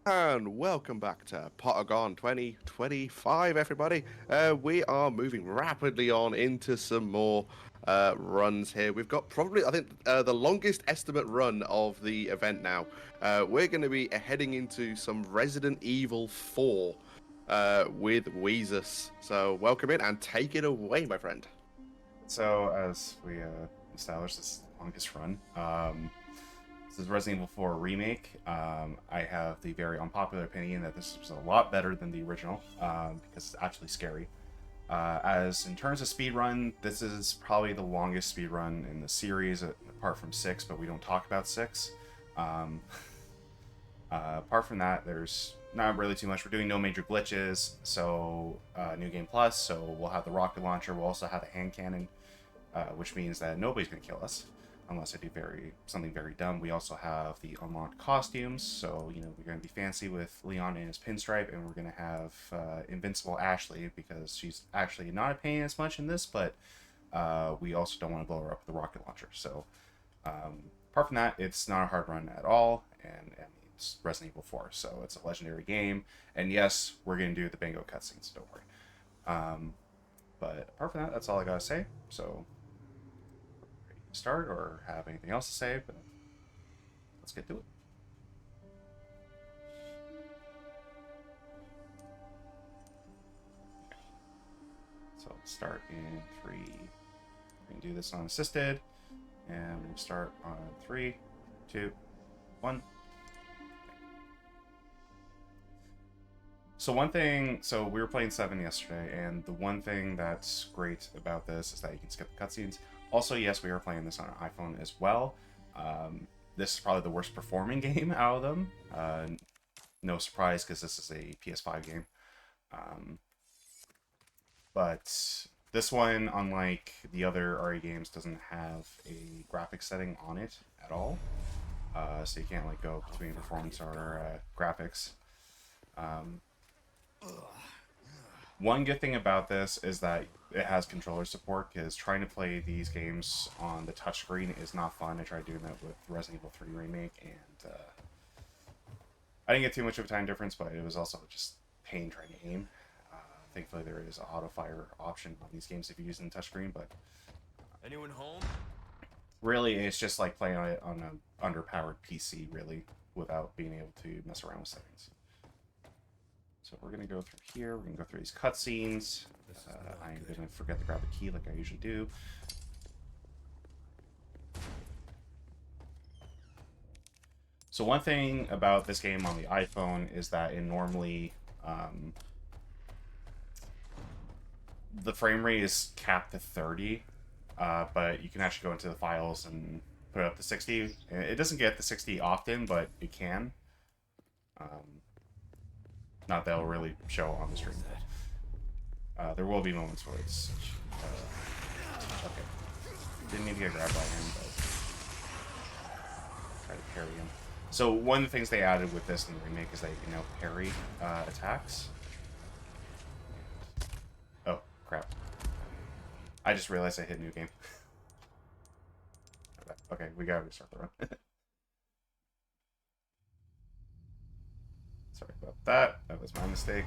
And welcome back to Pottergone 2025, everybody. We are moving rapidly on into some more runs here. We've got probably, I think, the longest estimate run of the event now. We're going to be heading into some Resident Evil 4 with Wheezus. So, welcome in and take it away, my friend. So, as we established, this is the longest run. This is Resident Evil 4 Remake. I have the very unpopular opinion that this was a lot better than the original because it's actually scary. As in terms of speedrun, this is probably the longest speedrun in the series, apart from 6, but we don't talk about 6. Um, Apart from that, there's not really too much. We're doing no major glitches, so New Game Plus, so we'll have the rocket launcher, we'll also have the hand cannon, which means that nobody's going to kill us unless I do something very dumb. We also have the unlocked costumes, so we're going to be fancy with Leon in his pinstripe, and we're going to have Invincible Ashley because she's actually not a pain as much in this, but we also don't want to blow her up with the rocket launcher. So apart from that, it's not a hard run at all, and it's Resident Evil 4, so it's a legendary game. And yes, we're going to do the bingo cutscenes, don't worry. But apart from that, that's all I gotta say. So, ready to start or have anything else to say? But let's get to it. So let's start in 3. We're gonna do this on assisted, and we'll start on 3, 2, 1. So we were playing 7 yesterday, and the one thing that's great about this is that you can skip the cutscenes. Also, yes, we are playing this on an iPhone as well. This is probably the worst performing game out of them. No surprise, because this is a PS5 game. But this one, unlike the other RE games, doesn't have a graphics setting on it at all. So you can't go between performance or graphics. One good thing about this is that it has controller support, because trying to play these games on the touchscreen is not fun. I tried doing that with Resident Evil 3 Remake, and I didn't get too much of a time difference, but it was also just pain trying to aim. Thankfully, there is an auto-fire option on these games if you're using the touchscreen, but anyone home? Really, it's just like playing it on an underpowered PC, really, without being able to mess around with settings. So we're going to go through here. We're going to go through these cutscenes. I'm going to forget to grab the key like I usually do. So one thing about this game on the iPhone is that it normally... the frame rate is capped to 30, but you can actually go into the files and put it up to 60. It doesn't get to 60 often, but it can. Not that it'll really show on the stream. There will be moments where it's... okay. Didn't need to get grabbed by him, but... try to parry him. So one of the things they added with this in the remake is that you can now parry attacks. Oh, crap. I just realized I hit new game. Okay, we gotta restart the run. Sorry about that. That was my mistake.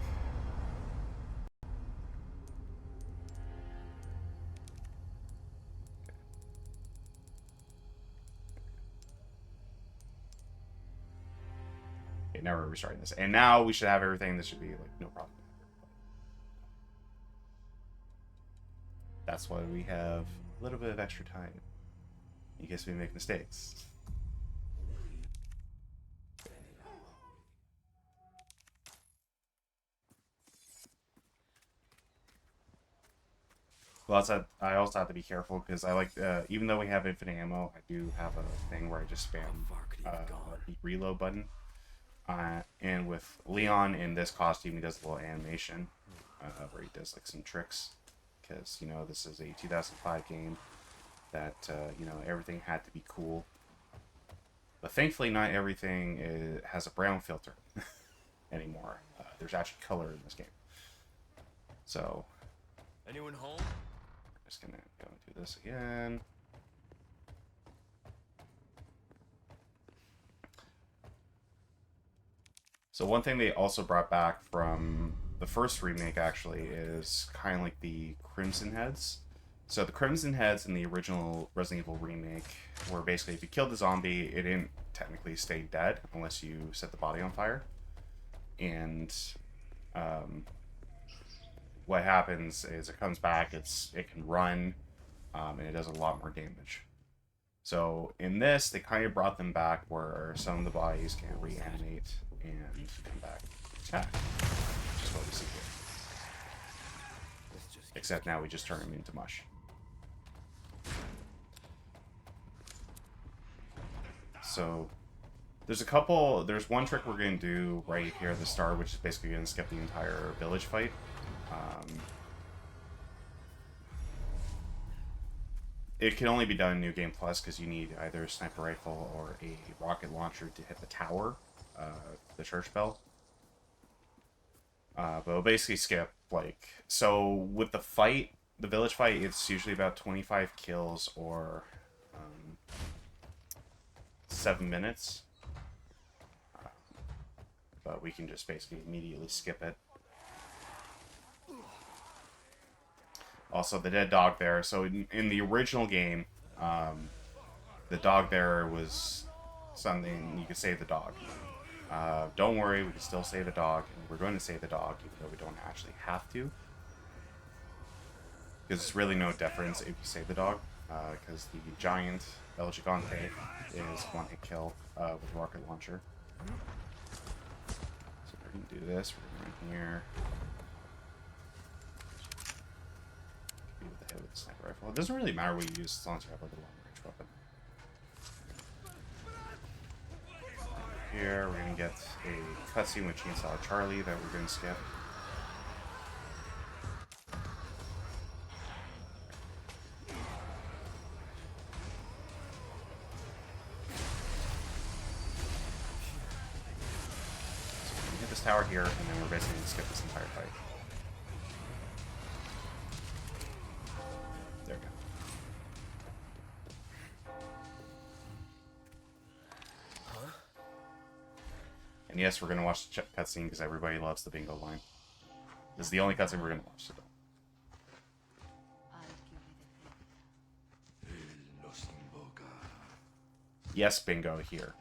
Okay, now we're restarting this. And now we should have everything. This should be no problem. That's why we have a little bit of extra time in case we make mistakes. Well, I also have to be careful because I like, even though we have infinite ammo, I do have a thing where I just spam the reload button. And with Leon in this costume, he does a little animation where he does some tricks, because this is a 2005 game that everything had to be cool. But thankfully, not everything has a brown filter anymore. There's actually color in this game. So, Anyone home? just gonna go and do this again. So one thing they also brought back from the first remake actually is kind of like the Crimson Heads. So the Crimson Heads in the original Resident Evil remake were basically if you killed the zombie, it didn't technically stay dead unless you set the body on fire. And what happens is it comes back, it can run, and it does a lot more damage. So in this, they kind of brought them back where some of the bodies can reanimate and come back and attack, which is what we see here. Except now we just turn them into mush. So there's one trick we're going to do right here at the start, which is basically going to skip the entire village fight. It can only be done in New Game Plus because you need either a sniper rifle or a rocket launcher to hit the tower, the church bell. But it'll basically skip, like... So, with the fight, the village fight, it's usually about 25 kills or 7 minutes. But we can just basically immediately skip it. Also, the dead dog there. So, in the original game, the dog there was something... You could save the dog. Don't worry, we can still save the dog. And we're going to save the dog, even though we don't actually have to. Because there's really no difference if you save the dog. Because the giant El Gigante is one-hit kill with rocket launcher. So we're going to do this. We're going to run here. With the hit with the sniper rifle. It doesn't really matter what you use as long as you have like a long-range weapon. Here, we're going to get a cutscene with Chainsaw Charlie that we're going to skip. So we're going to hit this tower here, and then we're basically going to skip this entire fight. There we go. And yes, we're going to watch the cutscene because everybody loves the bingo line. This is the only cutscene we're going to watch today. Yes, bingo here.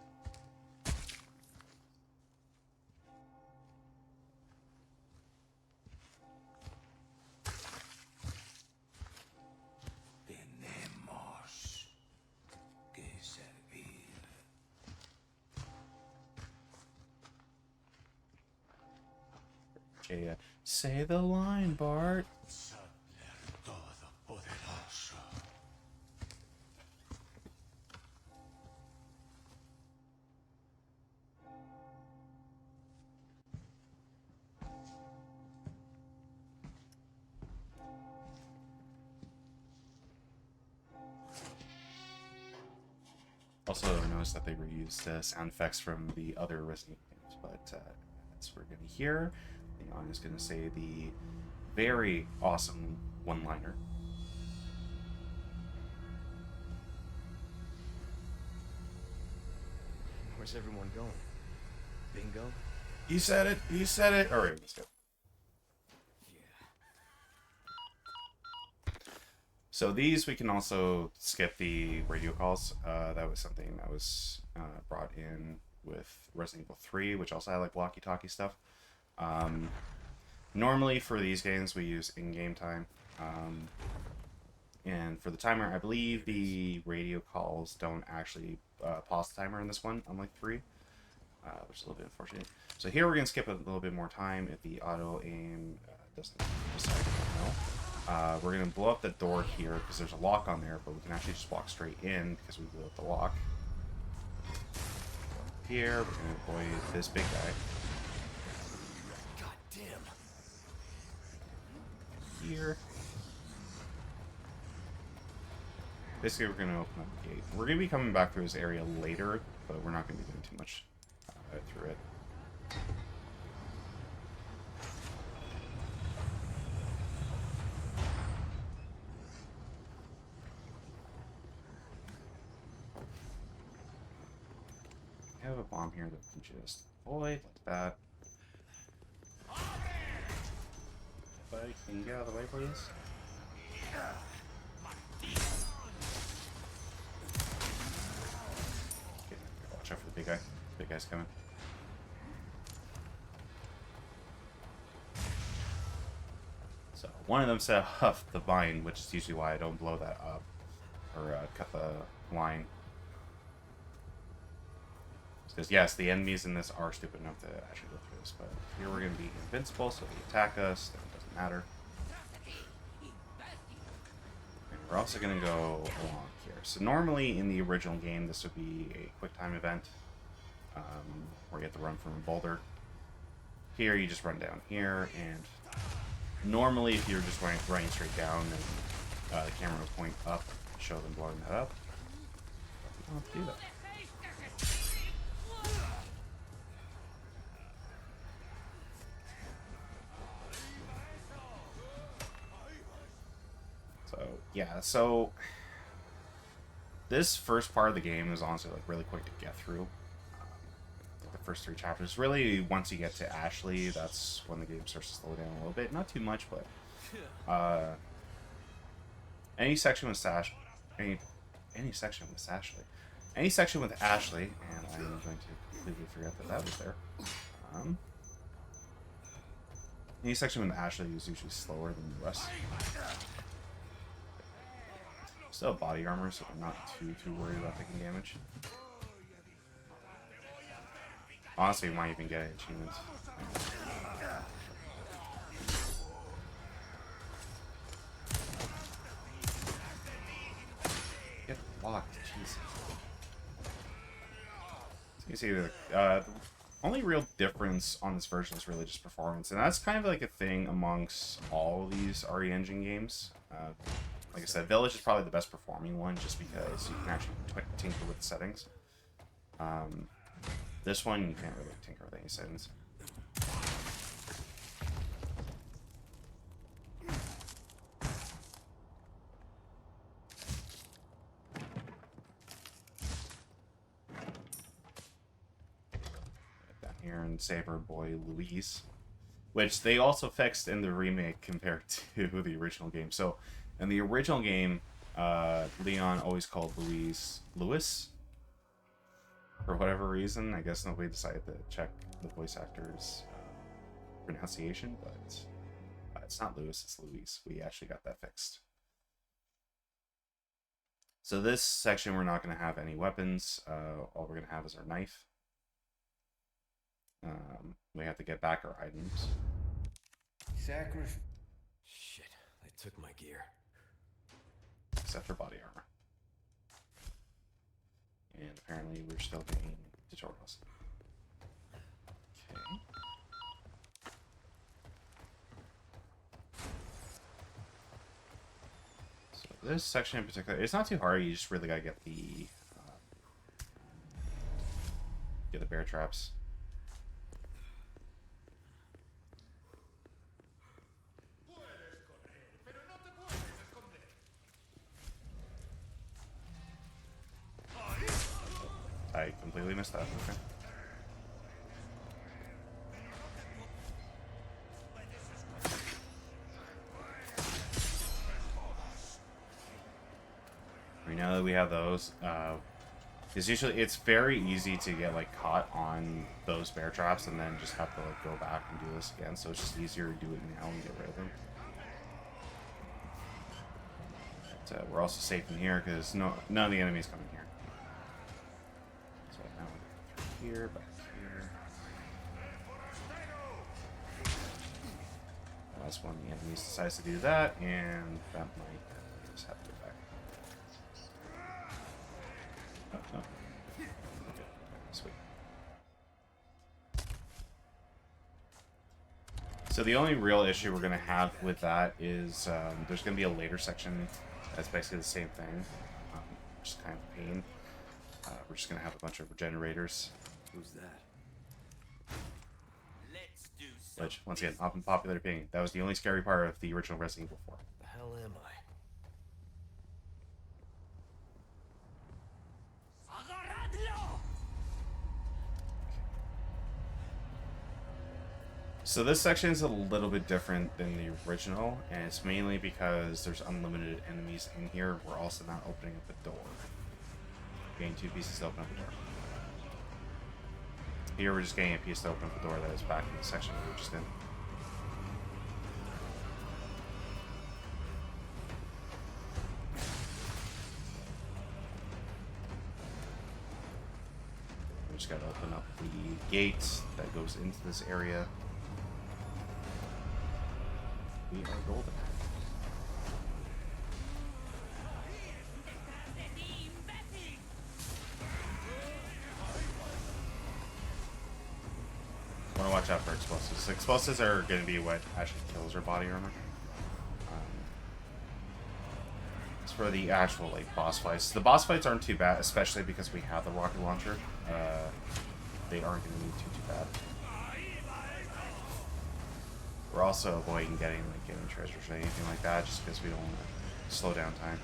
Say the line, Bart. Also, notice that they reused sound effects from the other Resident Evil games, but that's what we're going to hear. Leon is going to say the very awesome one-liner. Where's everyone going? Bingo? He said it. He said it. All right, let's go. So these we can also skip the radio calls. That was something that was brought in with Resident Evil 3, which also had like walkie-talkie stuff. Normally for these games we use in-game time. And for the timer, I believe the radio calls don't actually pause the timer in this one, unlike 3, which is a little bit unfortunate. So here we're going to skip a little bit more time if the auto-aim doesn't decide to no. We're going to blow up the door here because there's a lock on there, but we can actually just walk straight in because we blew up the lock. Here, we're going to avoid this big guy. God damn. Here. Basically, we're going to open up the gate. We're going to be coming back through this area later, but we're not going to be doing too much through it. I have a bomb here that we can just avoid like that. Buddy, can you get out of the way, please? Okay, watch out for the big guy. Big guy's coming. So one of them said huff the vine, which is usually why I don't blow that up or cut the line. Because yes, the enemies in this are stupid enough to actually go through this, but here we're going to be invincible, so if they attack us, then it doesn't matter. And we're also going to go along here. So normally in the original game, this would be a quick time event where you have to run from a boulder. Here you just run down here, and normally if you're just running straight down, then the camera will point up to show them blowing that up. But we don't have to do that. Yeah, so this first part of the game is honestly like really quick to get through. The first 3 chapters. Really, once you get to Ashley, that's when the game starts to slow down a little bit. Not too much, but any section with Ashley, and I'm going to completely forget that was there. Any section with Ashley is usually slower than the rest. Still have body armor, so I'm not too worried about taking damage. Honestly, we might even get achievements. Get blocked, jeez. So you see, the only real difference on this version is really just performance, and that's kind of like a thing amongst all of these RE Engine games. Like I said, Village is probably the best performing one, just because you can actually tinker with the settings. This one, you can't really tinker with any settings. Down here and save our boy Louise, which they also fixed in the remake compared to the original game. So in the original game, Leon always called Louise Lewis. For whatever reason, I guess nobody decided to check the voice actor's pronunciation, but it's not Lewis, it's Louise. We actually got that fixed. So this section, we're not going to have any weapons. All we're going to have is our knife. We have to get back our items. Shit, they took my gear. Except for body armor. And apparently we're still getting tutorials. Okay. So this section in particular, it's not too hard. You just really gotta get the bear traps. I completely missed that. Okay. Right now that we have those, it's very easy to get like caught on those bear traps and then just have to like go back and do this again. So it's just easier to do it now and get rid of them. But, we're also safe in here because none of the enemies come in here. Here, back here. That's when the enemy decides to do that, and that might just have to go back. Oh, no. Okay. Sweet. So the only real issue we're going to have with that is there's going to be a later section that's basically the same thing, which is kind of a pain. We're just going to have a bunch of regenerators. Who's that? Let's do Which, once again, unpopular opinion. That was the only scary part of the original Resident Evil 4. The hell am I? So this section is a little bit different than the original, and it's mainly because there's unlimited enemies in here. We're also not opening up a door. Getting 2 pieces to open up a door. Here we're just getting a piece to open up the door that is back in the section we were just in. We just gotta open up the gate that goes into this area. We are golden. Want to watch out for explosives. Explosives are going to be what actually kills your body armor. As for the actual like boss fights, the boss fights aren't too bad, especially because we have the rocket launcher. They aren't going to be too bad. We're also avoiding getting treasures or anything like that, just because we don't want to slow down time.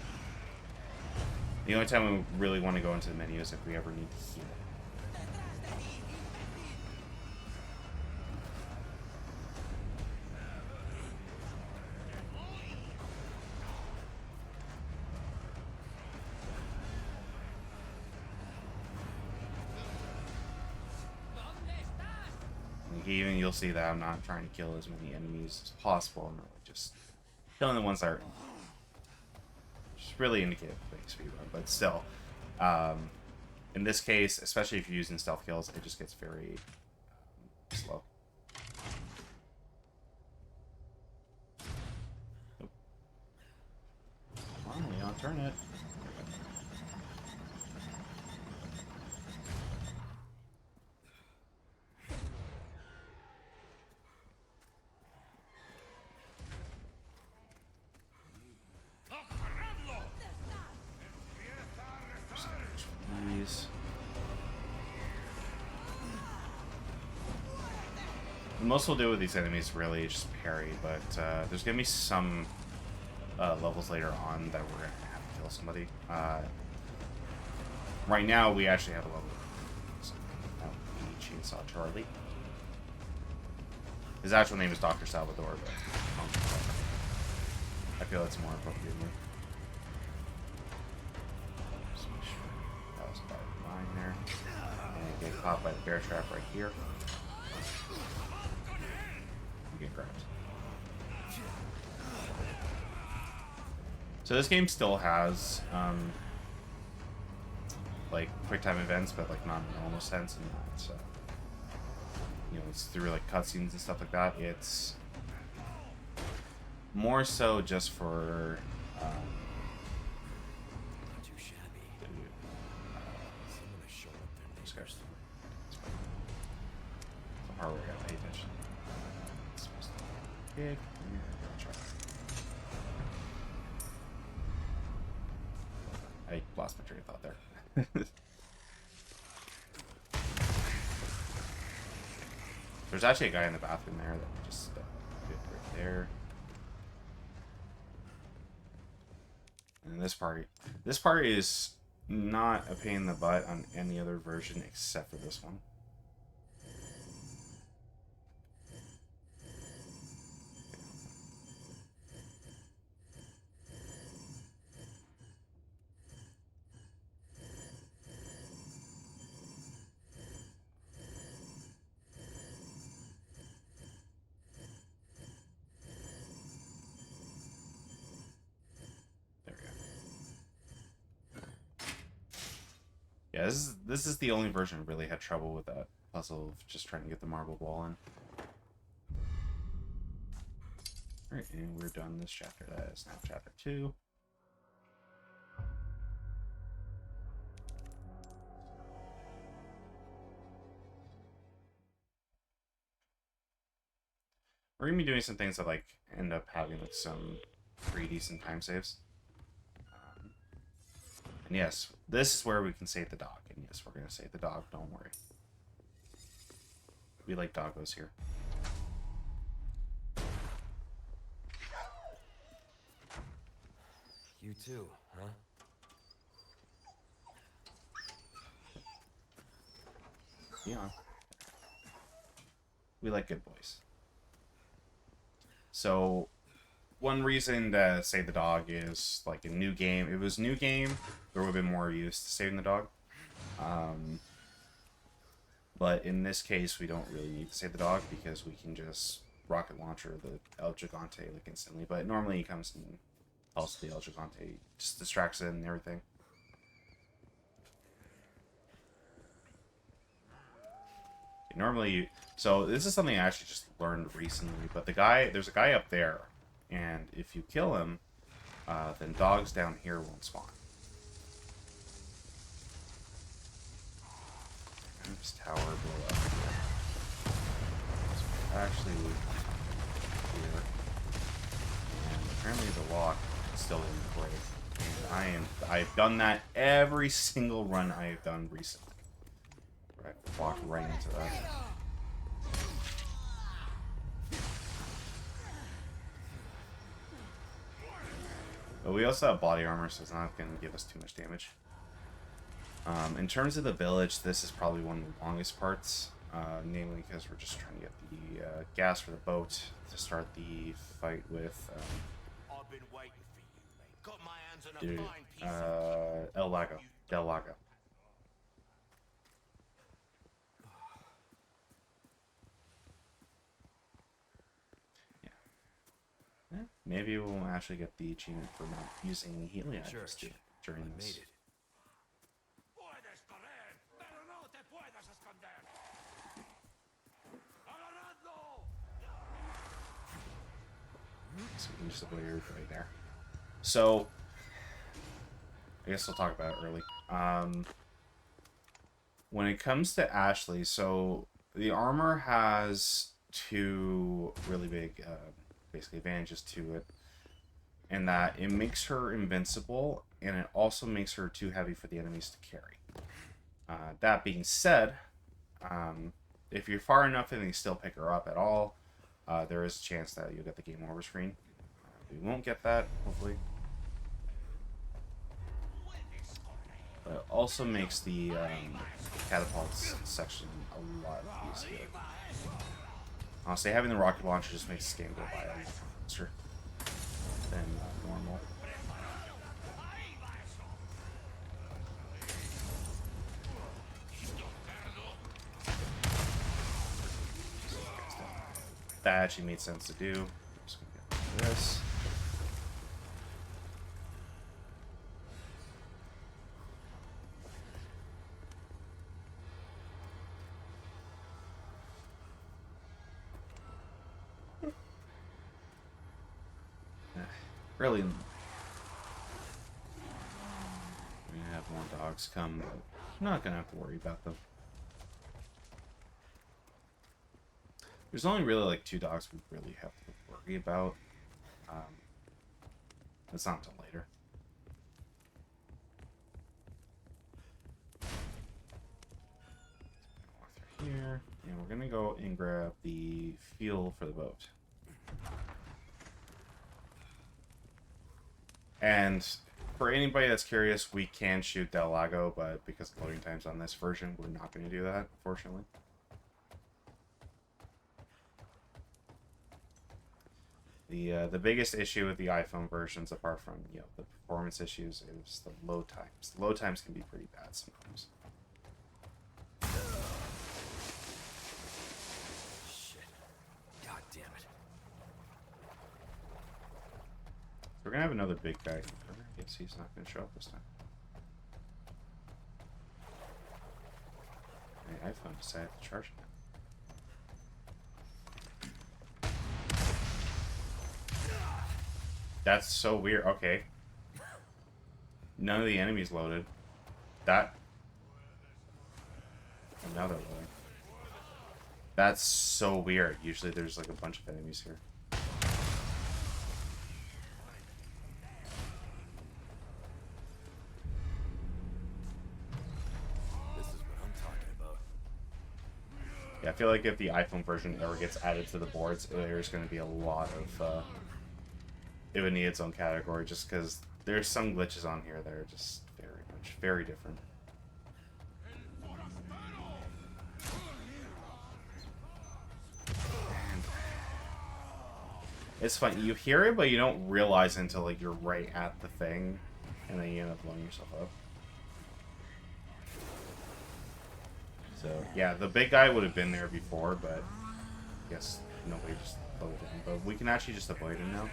The only time we really want to go into the menu is if we ever need to heal. Even you'll see that I'm not trying to kill as many enemies as possible. I'm really just killing the ones that are just really indicate playing speedrun. But still, in this case, especially if you're using stealth kills, it just gets very slow. Nope. Come on, Leon, turn it. The most we'll do with these enemies really is just parry, but there's gonna be some levels later on that we're gonna have to kill somebody. Right now, we actually have a level. So, Chainsaw Charlie. His actual name is Dr. Salvador, but I feel that's more appropriate. That was about mine there. And get caught by the bear trap right here. Get grabbed. So this game still has like quick time events, but like not in a normal sense, and not you know, it's through like cutscenes and stuff like that. It's more so just for Not too shabby. Someone to show up their neighbors. Some hardware gotta pay attention. It's supposed to be big. I lost my train of thought there. There's actually a guy in the bathroom there that we just did right there. And this part is not a pain in the butt on any other version except for this one. Yeah, this is the only version I really had trouble with that puzzle of just trying to get the marble ball in. Alright, and we're done this chapter. That is now chapter 2. We're gonna be doing some things that like end up having like some pretty decent time saves. And yes, this is where we can save the dog. And yes, we're gonna save the dog, don't worry. We like doggos here. You too, huh? Yeah. We like good boys. So one reason to save the dog is like a new game. If it was a new game, there would have been more use to saving the dog. But in this case, we don't really need to save the dog because we can just rocket launcher the El Gigante like instantly. But normally he comes and helps the El Gigante, just distracts it and everything. Normally, so this is something I actually just learned recently, but there's a guy up there, and if you kill him, then dogs down here won't spawn. And this tower blow up here. So actually, here, and apparently the lock still didn't break, and I've done that every single run I have done recently. Right, walk right into that. But we also have body armor, so it's not going to give us too much damage. In terms of the village, this is probably one of the longest parts, namely because we're just trying to get the gas for the boat to start the fight with. I've been waiting for you, mate. Got my hands on a Dude, fine piece of El Lago, Del Lago. Maybe we'll actually get the achievement for not using healing items Sure. during I this. made it. Puedes correr, pero no te puedes esconder. ¡Agarradlo! So we can just avoid everybody there. So, I guess we'll talk about it early. When it comes to Ashley, so the armor has two really big, basically advantages to it, in that it makes her invincible, and it also makes her too heavy for the enemies to carry. That being said, if you're far enough and they still pick her up at all, there is a chance that you'll get the game over screen. We won't get that, hopefully. But it also makes the catapults section a lot easier. Honestly, having the rocket launcher just makes this game go by a lot faster than normal. That actually made sense to do. I'm just gonna get this. Really, we have more dogs come, but I'm not gonna have to worry about them. There's only really like 2 dogs we really have to worry about. It's not until later. Walk through here, and we're gonna go and grab the fuel for the boat. And for anybody that's curious, we can shoot Del Lago, but because of loading times on this version, we're not going to do that, unfortunately. The biggest issue with the iPhone versions, apart from the performance issues, is the load times. The load times can be pretty bad sometimes. Shit. God damn it. We're going to have another big guy. I guess he's not going to show up this time. My iPhone decided to charge him. That's so weird. Okay. None of the enemies loaded. That. Another one. That's so weird. Usually there's like a bunch of enemies here. This is what I'm talking about. Yeah, I feel like if the iPhone version ever gets added to the boards, there's going to be a lot of, it would need its own category, just because there's some glitches on here that are just very different. And It's fun. You hear it, but you don't realize it until like you're right at the thing, and then you end up blowing yourself up. So yeah, the big guy would have been there before, but I guess nobody just loaded him. But we can actually just avoid him now,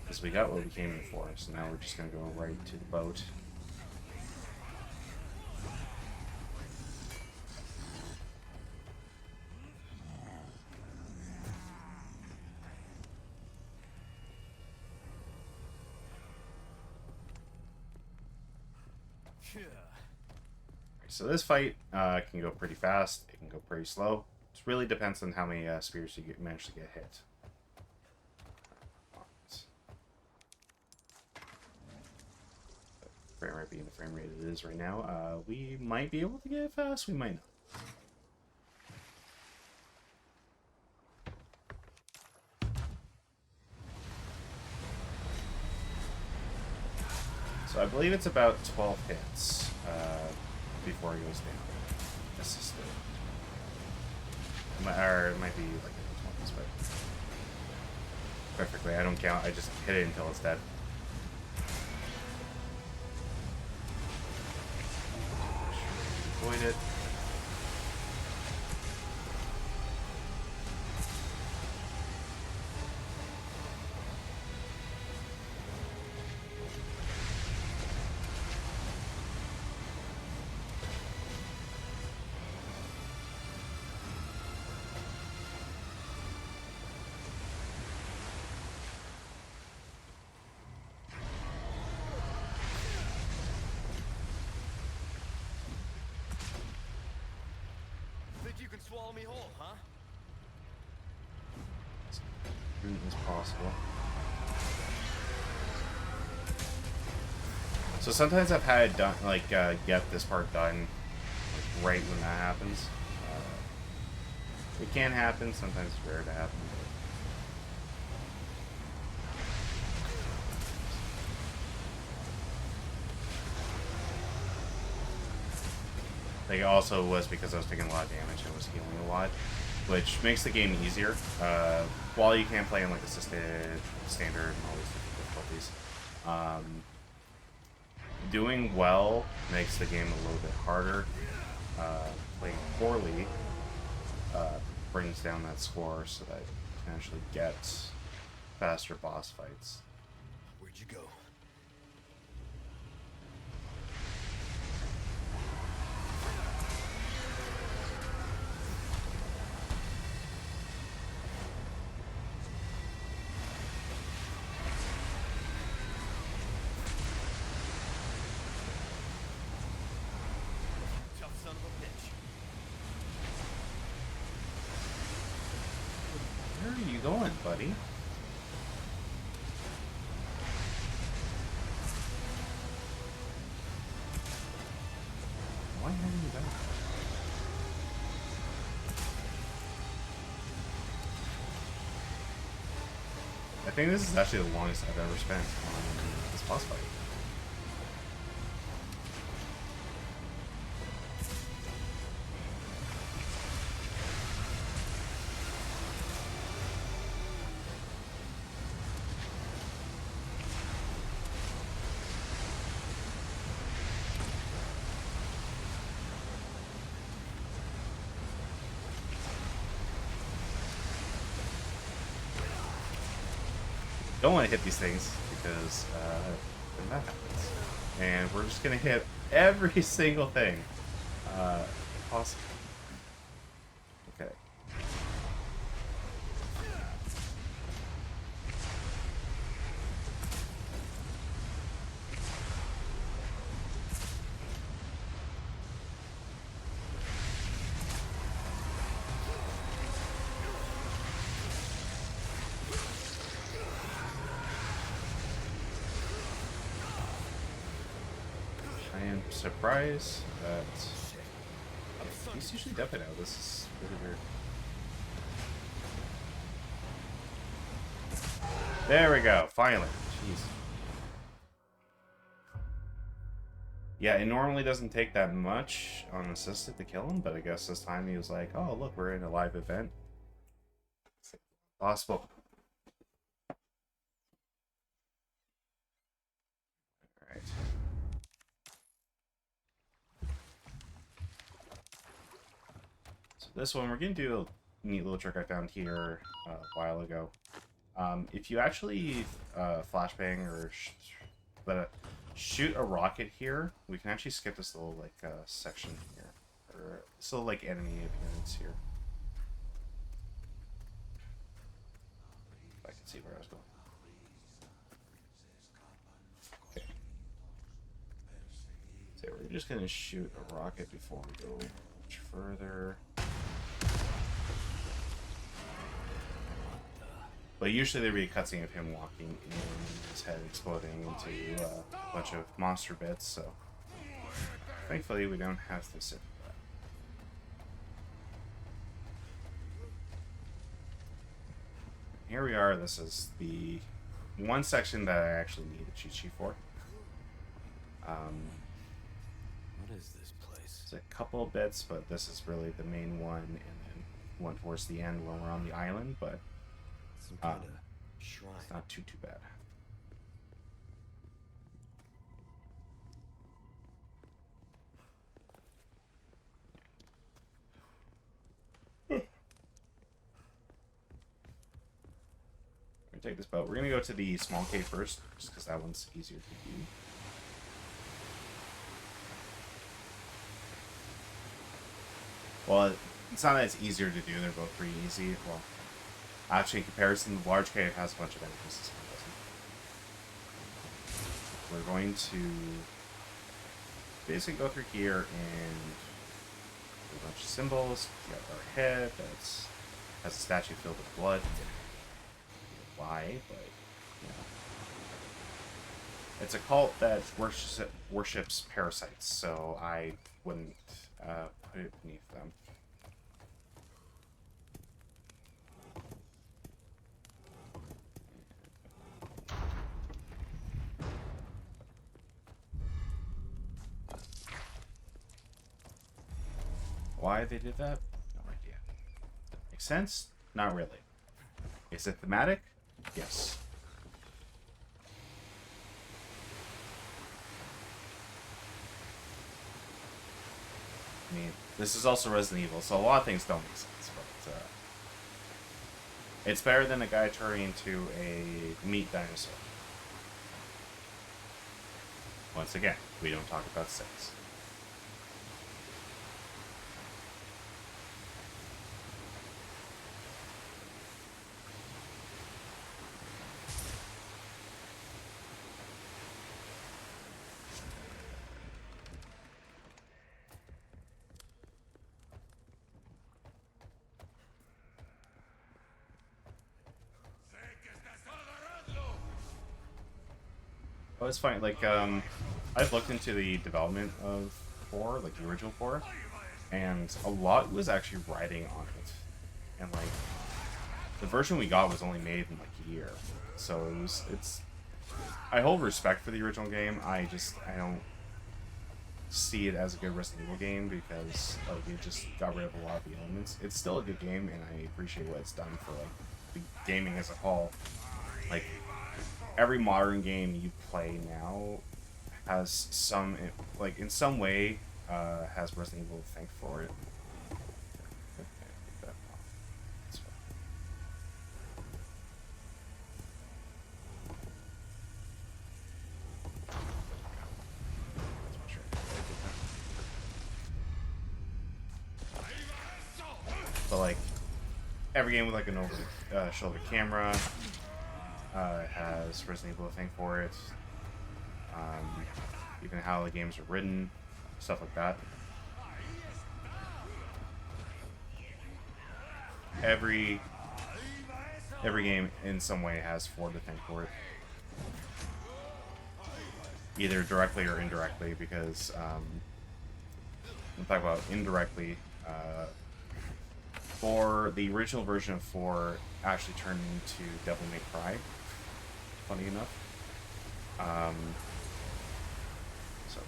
because we got what we came in for. So now we're just gonna go right to the boat. So this fight can go pretty fast. It can go pretty slow. It really depends on how many spears you manage to get hit. Frame rate being the frame rate it is right now, we might be able to get it fast. We might not. So I believe it's about 12 hits before it goes down. Assisted. Or it might be like in the 20s, but perfectly. I don't count. I just hit it until it's dead. Avoid it. Swallow me whole, huh? As soon as possible. So sometimes I've had it done, like, get this part done like, right when that happens. It can happen, sometimes it's rare to happen. Like, it also was because I was taking a lot of damage and was healing a lot, which makes the game easier. While you can play in like assisted, standard, and all these difficulties, doing well makes the game a little bit harder. Playing poorly brings down that score so that you can actually get faster boss fights. Where'd you go? Where are you going, buddy? Why haven't you done that? I think this is actually the longest I've ever spent on this boss fight. Don't want to hit these things because then that happens. And we're just going to hit every single thing possible. Okay. I am surprised that he's usually dead by now. This is really weird. There we go. Finally. Jeez. Yeah, it normally doesn't take that much on assisted to kill him, but I guess this time he was like, "Oh, look, we're in a live event. Possible." this one, we're going to do a neat little trick I found here a while ago. If you actually flashbang or shoot a rocket here, we can actually skip this little like section here, or this little like enemy appearance here. If I can see where I was going. Okay. So we're just gonna shoot a rocket before we go much further. But usually there'd be a cutscene of him walking in, his head exploding into a bunch of monster bits, so thankfully we don't have to sit with that. Here we are, this is the one section that I actually need a cheat sheet for. What is this place? There's a couple of bits, but this is really the main one, and then one towards the end when we're on the island, but Some kind of shrine. it's not too bad. We're gonna take this boat. We're gonna go to the small cave first, just because that one's easier to do. Well, it's not that it's easier to do. They're both pretty easy. Well, actually, in comparison, the large cave has a bunch of enemies. This one doesn't. We're going to basically go through here and do a bunch of symbols. We got our head that's has a statue filled with blood. Why? But you know, it's a cult that worships parasites, so I wouldn't put it beneath them. Why they did that? No idea. Makes sense? Not really. Is it thematic? Yes. I mean, this is also Resident Evil, so a lot of things don't make sense, but it's better than a guy turning into a meat dinosaur. Once again, we don't talk about sex. Oh, it's fine. Like, I've looked into the development of 4, like the original 4, and a lot was actually riding on it. And, like, the version we got was only made in, like, a year. So I hold respect for the original game. I don't see it as a good Resident Evil game because, like, it just got rid of a lot of the elements. It's still a good game, and I appreciate what it's done for, like, the gaming as a whole. Like, every modern game you play now has some, like, in some way, has Resident Evil to thank for it. But, like, every game with, like, an over-shoulder camera has Resident Evil to thank for it. Even how the games are written, stuff like that. Every game in some way has 4 to thank for it. Either directly or indirectly, because we'll talk about indirectly. For the original version of 4 actually turned into Devil May Cry, funny enough. So,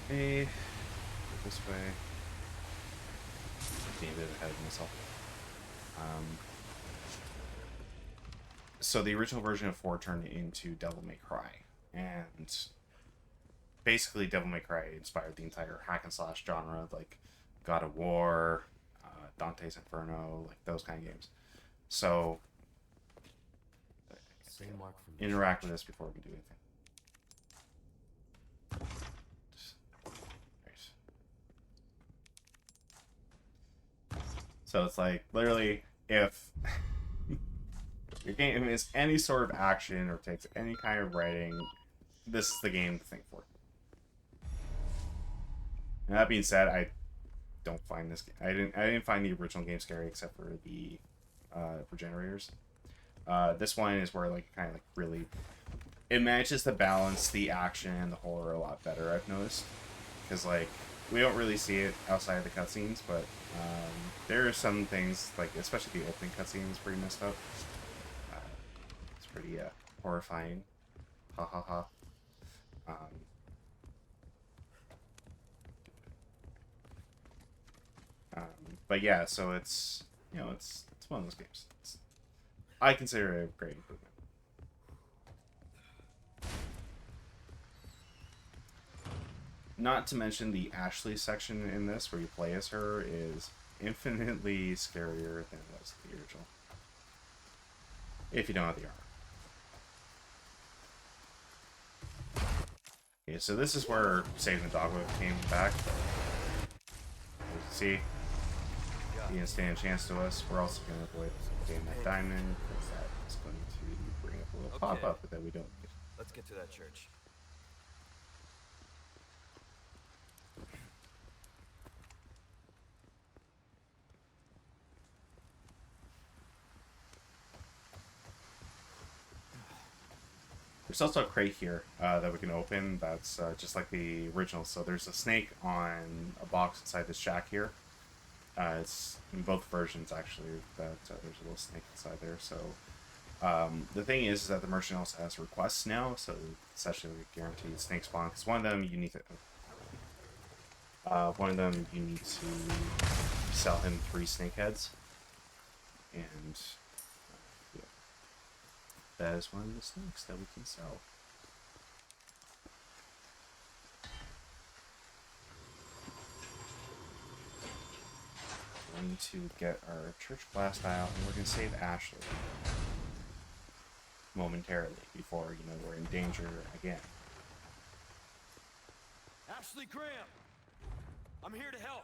hey, go this way. Getting a bit ahead of myself. So the original version of 4 turned into Devil May Cry, and basically Devil May Cry inspired the entire hack and slash genre, like God of War, Dante's Inferno, like those kind of games. So Same mark from the interact with this before we do anything. Right. So it's like literally if your game is any sort of action or takes any kind of writing, this is the game to think for. And that being said, I don't find this. I didn't find the original game scary except for the regenerators. This one is where like kind of like really it manages to balance the action and the horror a lot better. I've noticed because like we don't really see it outside of the cutscenes, but there are some things like especially the opening cutscene is pretty messed up. It's pretty horrifying. Ha ha ha. But yeah, so it's it's one of those games. I consider it a great improvement. Not to mention the Ashley section in this, where you play as her, is infinitely scarier than it was in the original. If you don't have the armor. Okay, so this is where saving the dog whip came back. As you see, he didn't stand a chance to us. We're also going to avoid getting that diamond, because that is going to bring up a little pop-up that we don't need. Let's get to that church. There's also a crate here that we can open that's just like the original. So there's a snake on a box inside this shack here. It's in both versions actually that there's a little snake inside there. So the thing is that the merchant also has requests now, so it's actually guaranteed snake spawn. Because one of them you need to sell him 3 snake heads, and yeah, that is one of the snakes that we can sell. Going to get our church blast out, and we're going to save Ashley momentarily before we're in danger again. Ashley Graham! I'm here to help!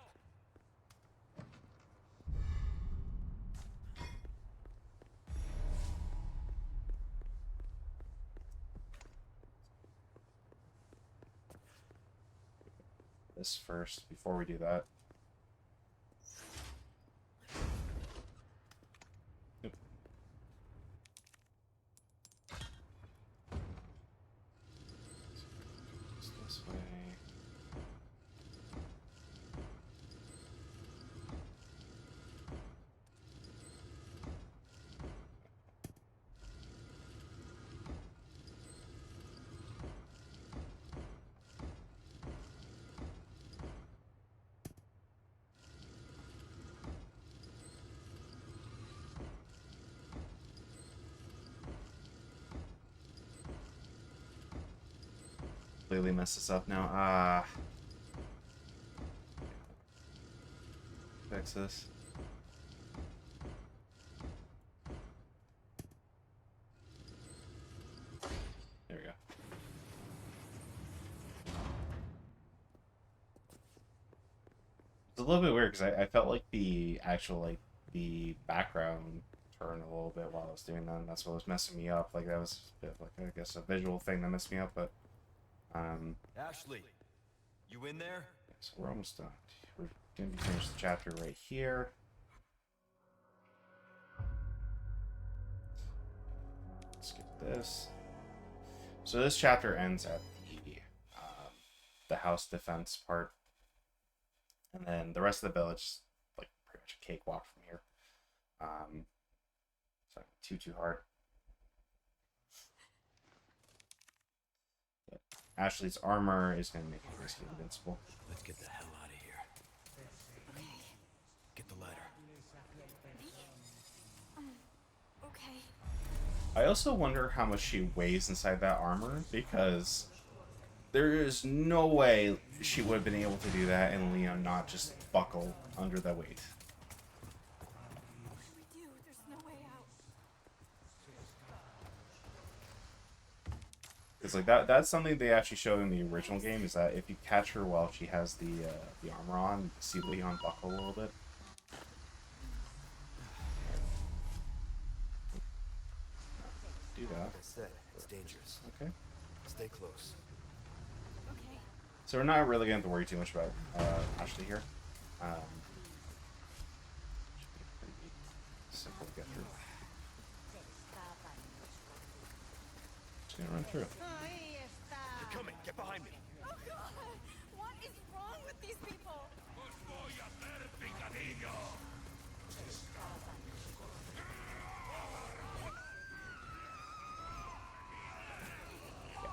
This first, before we do that. Yep. Just this way. Completely messed this up now. Fix this. There we go. It's a little bit weird because I felt like the actual the background turned a little bit while I was doing that, and that's what was messing me up. Like that was a bit like I guess a visual thing that messed me up, but Ashley, you in there? so we're almost done. We're gonna be finished the chapter right here. Let's get this. So this chapter ends at the house defense part, and then the rest of the village is like pretty much a cakewalk from here. It's not too hard. Ashley's armor is going to make her basically invincible. Let's get the hell out of here. Get the ladder. Okay. I also wonder how much she weighs inside that armor, because there is no way she would have been able to do that and Leon not just buckle under the weight. It's like that's something they actually showed in the original game, is that if you catch her while she has the armor on, you see Leon buckle a little bit. Do that. Like I said, it's dangerous. Okay. Stay close. Okay. So we're not really going to have to worry too much about Ashley here. Should be pretty simple to get through. Just gonna run through. They're coming. Get behind me. Oh God! What is wrong with these people?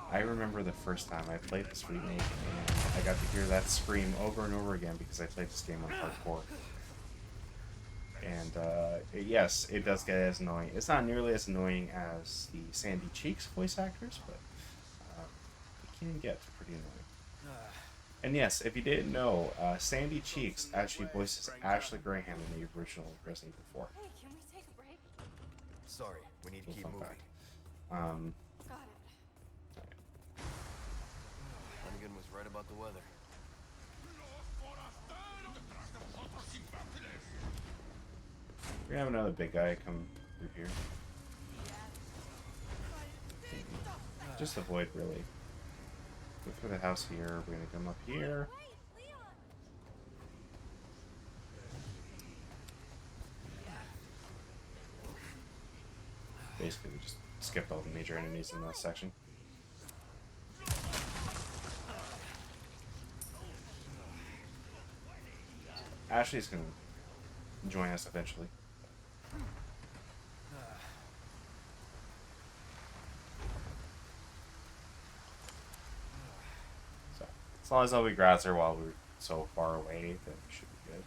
I remember the first time I played this remake, and I got to hear that scream over and over again because I played this game on hardcore. And yes, it does get as annoying. It's not nearly as annoying as the Sandy Cheeks voice actors, but it can get pretty annoying. And yes, if you didn't know, Sandy Cheeks actually voices Ashley Graham in the original Resident Evil 4. Hey, can we take a break? Sorry, we need to keep Fun moving. fact. Got it. Flanagan was right about the weather. We're gonna have another big guy come through here. Just avoid, really. Go through the house here. We're gonna come up here. Wait, Leon! Basically, we just skipped all the major enemies in this section. Ashley's gonna join us eventually. So, as long as nobody grabs her while we're so far away, then we should be good.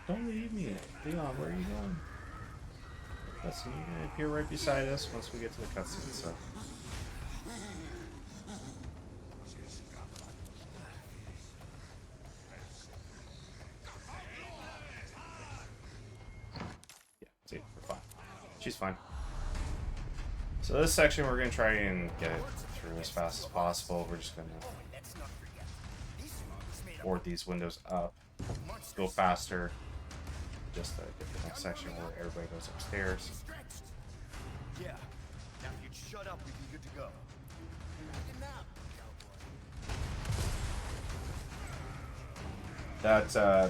Don't leave me, Leon. Where are you going? Listen, you're gonna appear right beside us once we get to the cutscene. So. Yeah, see, we're fine. She's fine. So this section, we're gonna try and get it through as fast as possible. We're just gonna board these windows up, go faster. Just to get the next section where everybody goes upstairs. Yeah. Now if you'd shut up, we'd be good to go.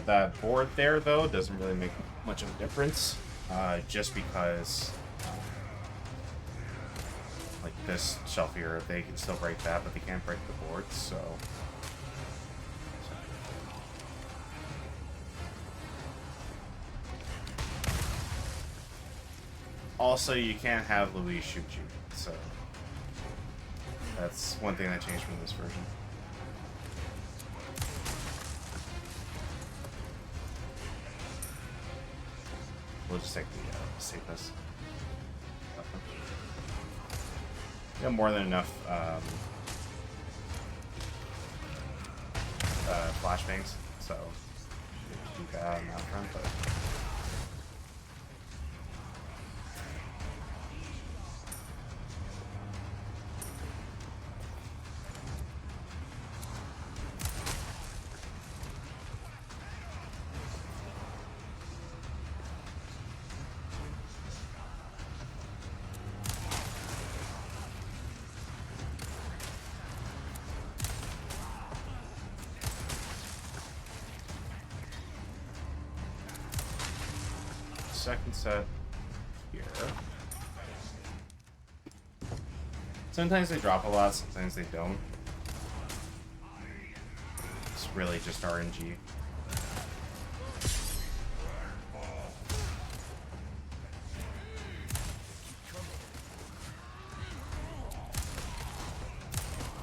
That board there, though, doesn't really make much of a difference. Just because, like this shelf here, they can still break that, but they can't break the boards. So. Also, you can't have Louise shoot you, so that's one thing that changed from this version. We'll just take the safest. We have more than enough flashbangs, so we can do that on that front, but. Second set here. Sometimes they drop a lot, sometimes they don't. It's really just RNG.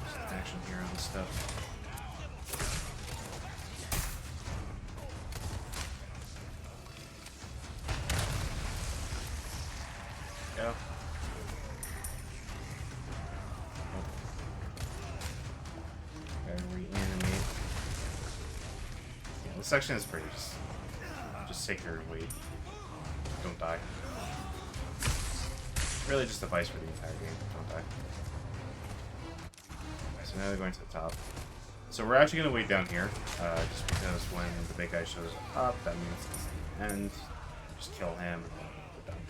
There's action here on this stuff. Go. Gotta reanimate. Yeah, this section is pretty just just take your weight. Don't die. Really just advice for the entire game. Don't die. So now they're going to the top. So we're actually going to wait down here, just because when the big guy shows up, that means it's the end. Just kill him, and then we're done.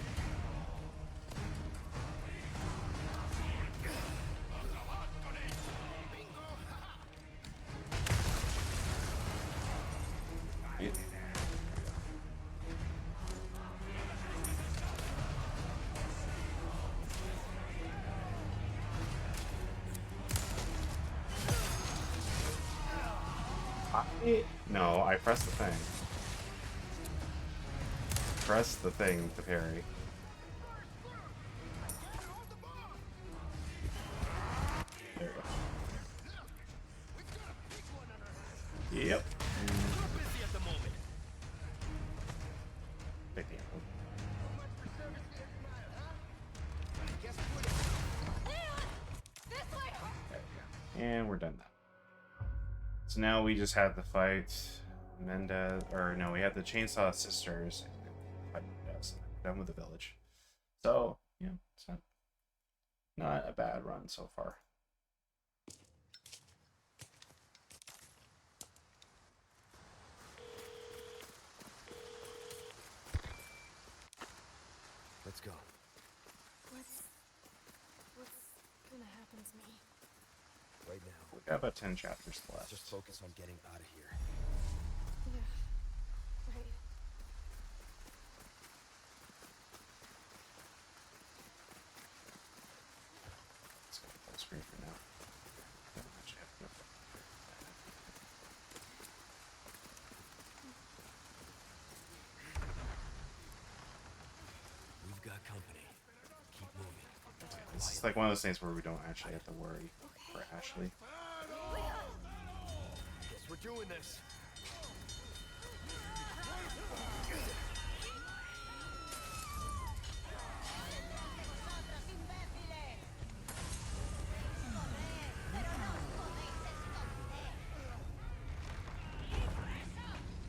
No, I pressed the thing. Press the thing to parry. There we go. Yep. Big deal. And we're done now. So now we just had to fight Mendez, or no, we had the Chainsaw Sisters and fight Mendez. Done with the village. So, yeah, it's not a bad run so far. Let's go. What's gonna happen to me? Right now, We got about 10 chapters left. just focus on getting out of here. Yeah, right. Let's go full screen for now. Don't actually have to go. We've got company. Keep moving. This is like one of those things where we don't actually have to worry for Ashley. Guess we're doing this.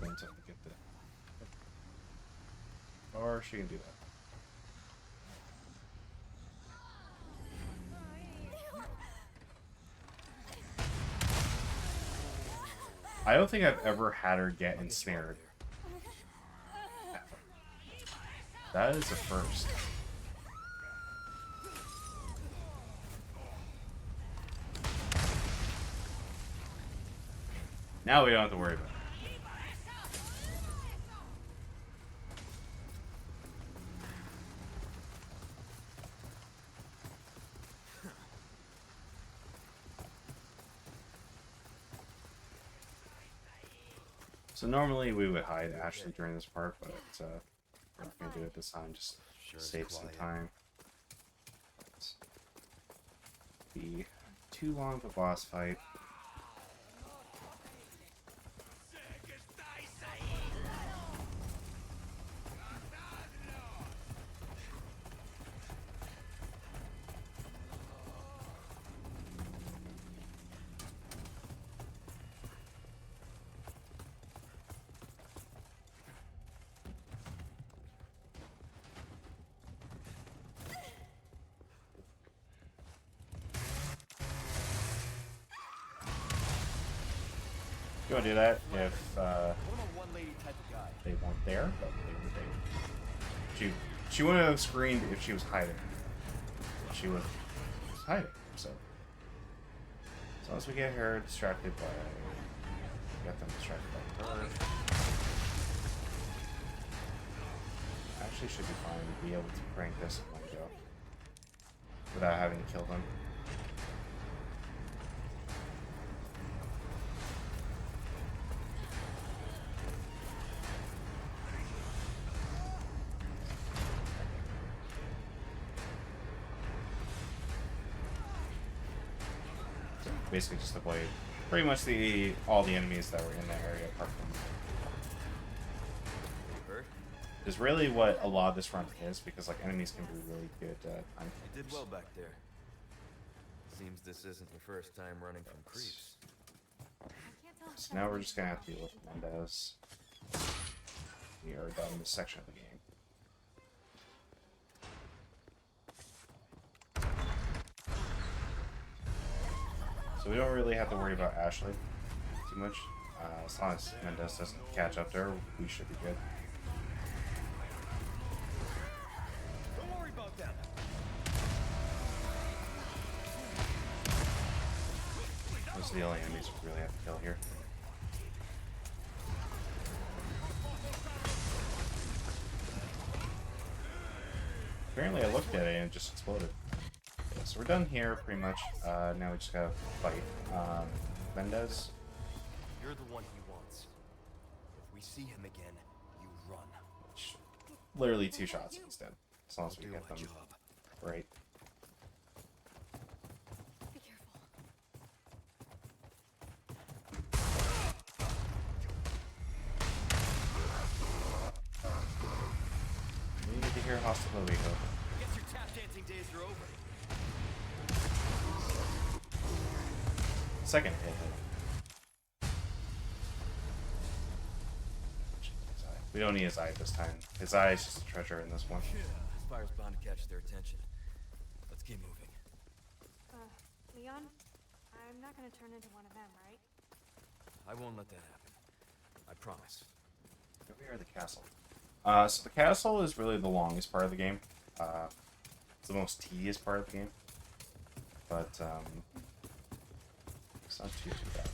Going to get the. Or she can do that. I don't think I've ever had her get ensnared. That is a first. Now we don't have to worry about it. So normally we would hide Ashley during this part, but we're not gonna do it this time. Just Sure is save some quiet. time. Be too long of a boss fight. You wanna do that if I'm a one-lady type of guy. they weren't there, but they were. She wouldn't have screamed if she was hiding. She was hiding, so as long as we get her distracted by, get them distracted by her, actually should be fine to be able to crank this in one go without having to kill them. Basically just avoid pretty much all the enemies that were in that area apart from Hurt? is really what a lot of this run is, because like enemies can be really good time You did killers. well back there. Seems this isn't your first time running from creeps. I can't tell if So now we're just gonna have to deal with Mendez. we are done this section of the game. So we don't really have to worry about Ashley too much. As long as Mendes doesn't catch up there, we should be good. Don't worry about them. Those are the only enemies we really have to kill here. Apparently I looked at it and it just exploded. Yeah, so we're done here pretty much. Now we just gotta fight Mendes. You're the one he wants. If we see him again, you run. Which, literally 2 shots instead. As long as we Do get my them job. right. Be careful. We need to hear Hostile Louis. Guess your tap dancing days are over. Second hit. We don't need his eye this time. His eye is just a treasure in this one. Yeah, this fire's bound to catch their attention. Let's keep moving. Leon, I'm not gonna turn into one of them, right? I won't let that happen. I promise. Here we are, the castle. So the castle is really the longest part of the game. It's the most tedious part of the game. But, it's not too bad.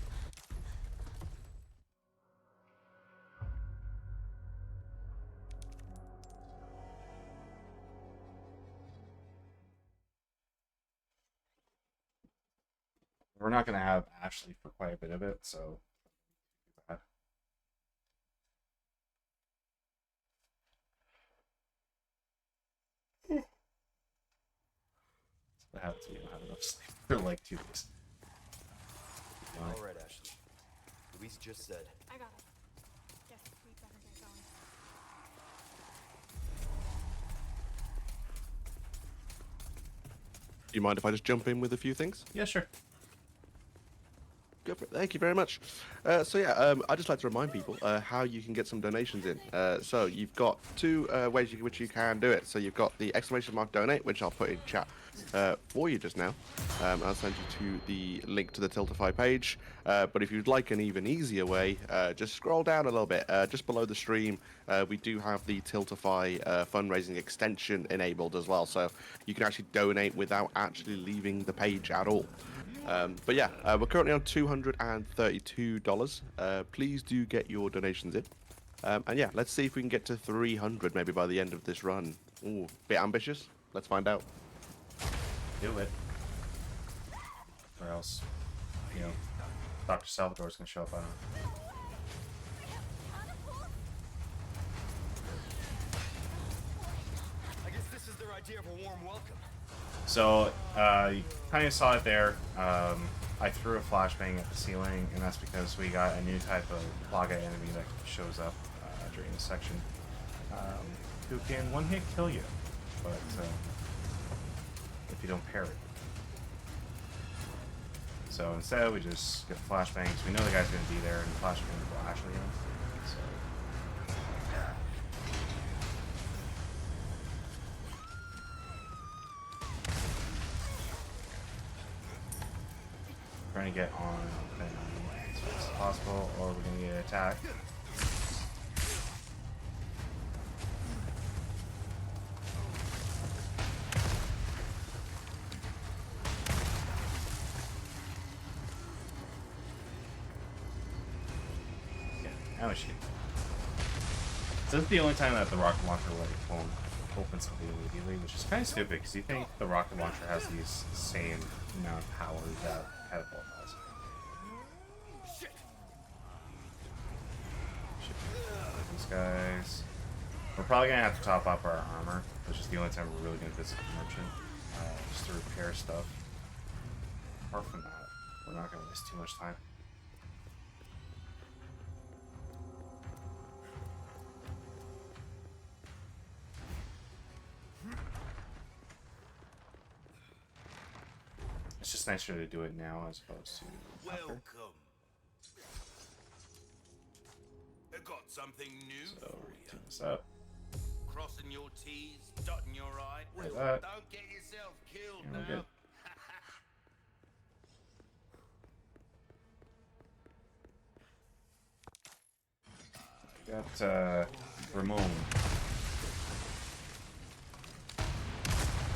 We're not going to have Ashley for quite a bit of it, so... I haven't even had enough sleep for like 2 days. All right, Ashley. Luis just said. I got it. Guess we better get going. Do you mind if I just jump in with a few things? Yeah, sure. Go for it. Thank you very much. I'd just like to remind people how you can get some donations in. So you've got 2 ways which you can do it. So you've got the !donate, which I'll put in chat for you just now. I'll send you to the link to the Tiltify page. But if you'd like an even easier way, just scroll down a little bit. Just below the stream, we do have the Tiltify fundraising extension enabled as well. So you can actually donate without actually leaving the page at all. But yeah, we're currently on $232. Please do get your donations in. And yeah, let's see if we can get to 300 maybe by the end of this run. Ooh, bit ambitious. Let's find out. Do it. Or else, you know, Dr. Salvador's gonna show up on it. I guess this is their idea of a warm welcome. So, you kind of saw it there. I threw a flashbang at the ceiling, and that's because we got a new type of Plaga enemy that shows up during this section, who can one-hit kill you, but if you don't parry. So instead, we just get the flashbangs. We know the guy's going to be there, and the flashbang will actually in. So. We're going to get on them as fast as possible, or we're going to get attacked. Now we should. So this is the only time that the rocket launcher won't open something immediately, which is kind of stupid because you think the rocket launcher has the same amount of power that catapult has. Shit. These guys. We're probably gonna have to top up our armor, which is the only time we're really gonna visit the merchant, just to repair stuff. Apart from that, we're not gonna waste too much time. It's just nicer to do it now as opposed to after. Welcome. I got something new So for turn you. this up. Crossing your T's, dotting your I. Like that. Don't get yourself killed And we're now. good. Got Ramon.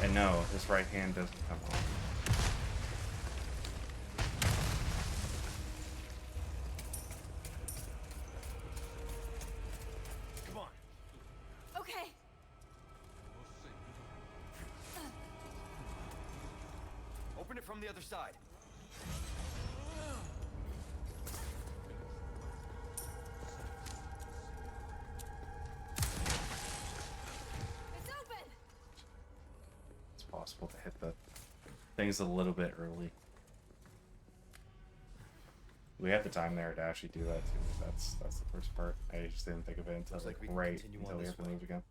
And no, his right hand doesn't come off. Come on. Okay. Open it from the other side. It's open. It's possible to hit the things a little bit early. We had the time there to actually do that too. That's the first part. I just didn't think of it until Looks like we can right continue until on we this have to way. move again.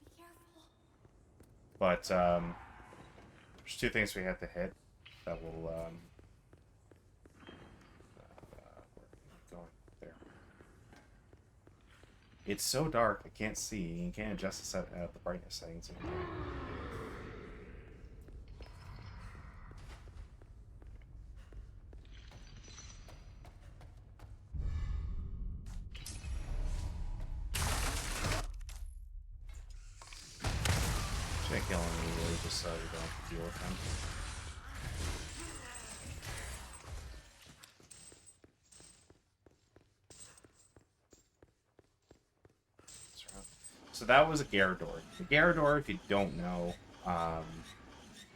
Be careful. But there's two things we have to hit that will where am I going there. It's so dark I can't see. You can't adjust the brightness settings. Should kill him immediately just so you don't have to deal with him. So that was a Gyarados. The Gyarados, if you don't know,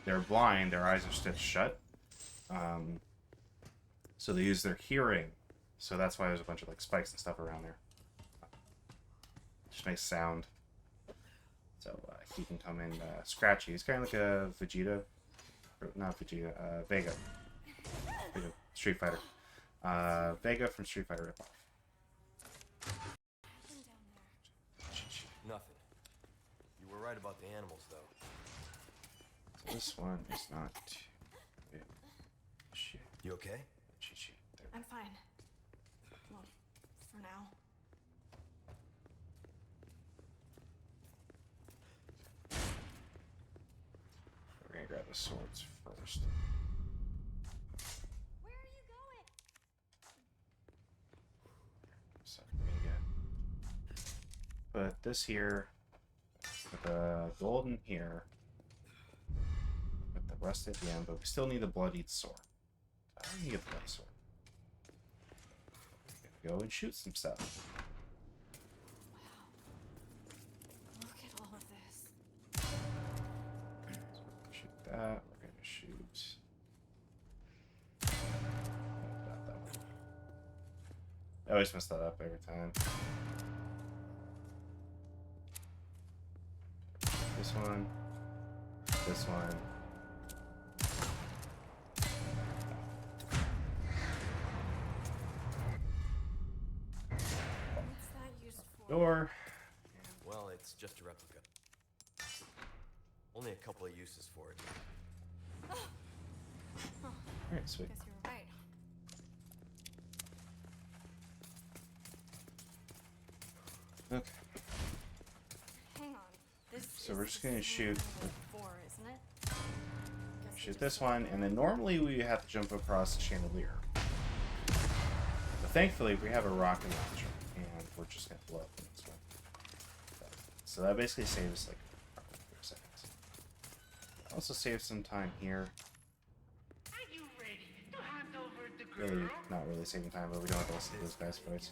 they're blind, their eyes are stitched shut. So they use their hearing. So that's why there's a bunch of like spikes and stuff around there. Just makes sound. So he can come in scratchy. He's kind of like a Vegeta. Or, not Vegeta, Vega. Vega. Street Fighter. Vega from Street Fighter ripoff. Nothing. You were right about the animals, though. So this one is not... Shit. You okay? Shit. There. I'm fine. Well, for now. We're gonna grab the swords first. Where are you going? So we're gonna put this here, put the golden here, put the rest at the end, but we still need the bloodied sword. I don't need a bloody sword. We're gonna go and shoot some stuff. Wow. Look at all of this. Shoot that. We're gonna shoot. That one. I always mess that up every time. This one. This one. What's that used for? Door. Well, it's just a replica. Only a couple of uses for it. Alright, sweet. Guess you're right. Okay. Hang on. This So is we're just the gonna same shoot. with 4, isn't it? Guess we Shoot just this gotta one, go and then back. normally we have to jump across the chandelier. But thankfully, we have a rocket launcher, and we're just gonna blow up in this one. So that basically saves us like 3 seconds. Also saves some time here. Are you ready to hand over the Really, girl? not really saving time, but we don't have to listen to those guys' fights.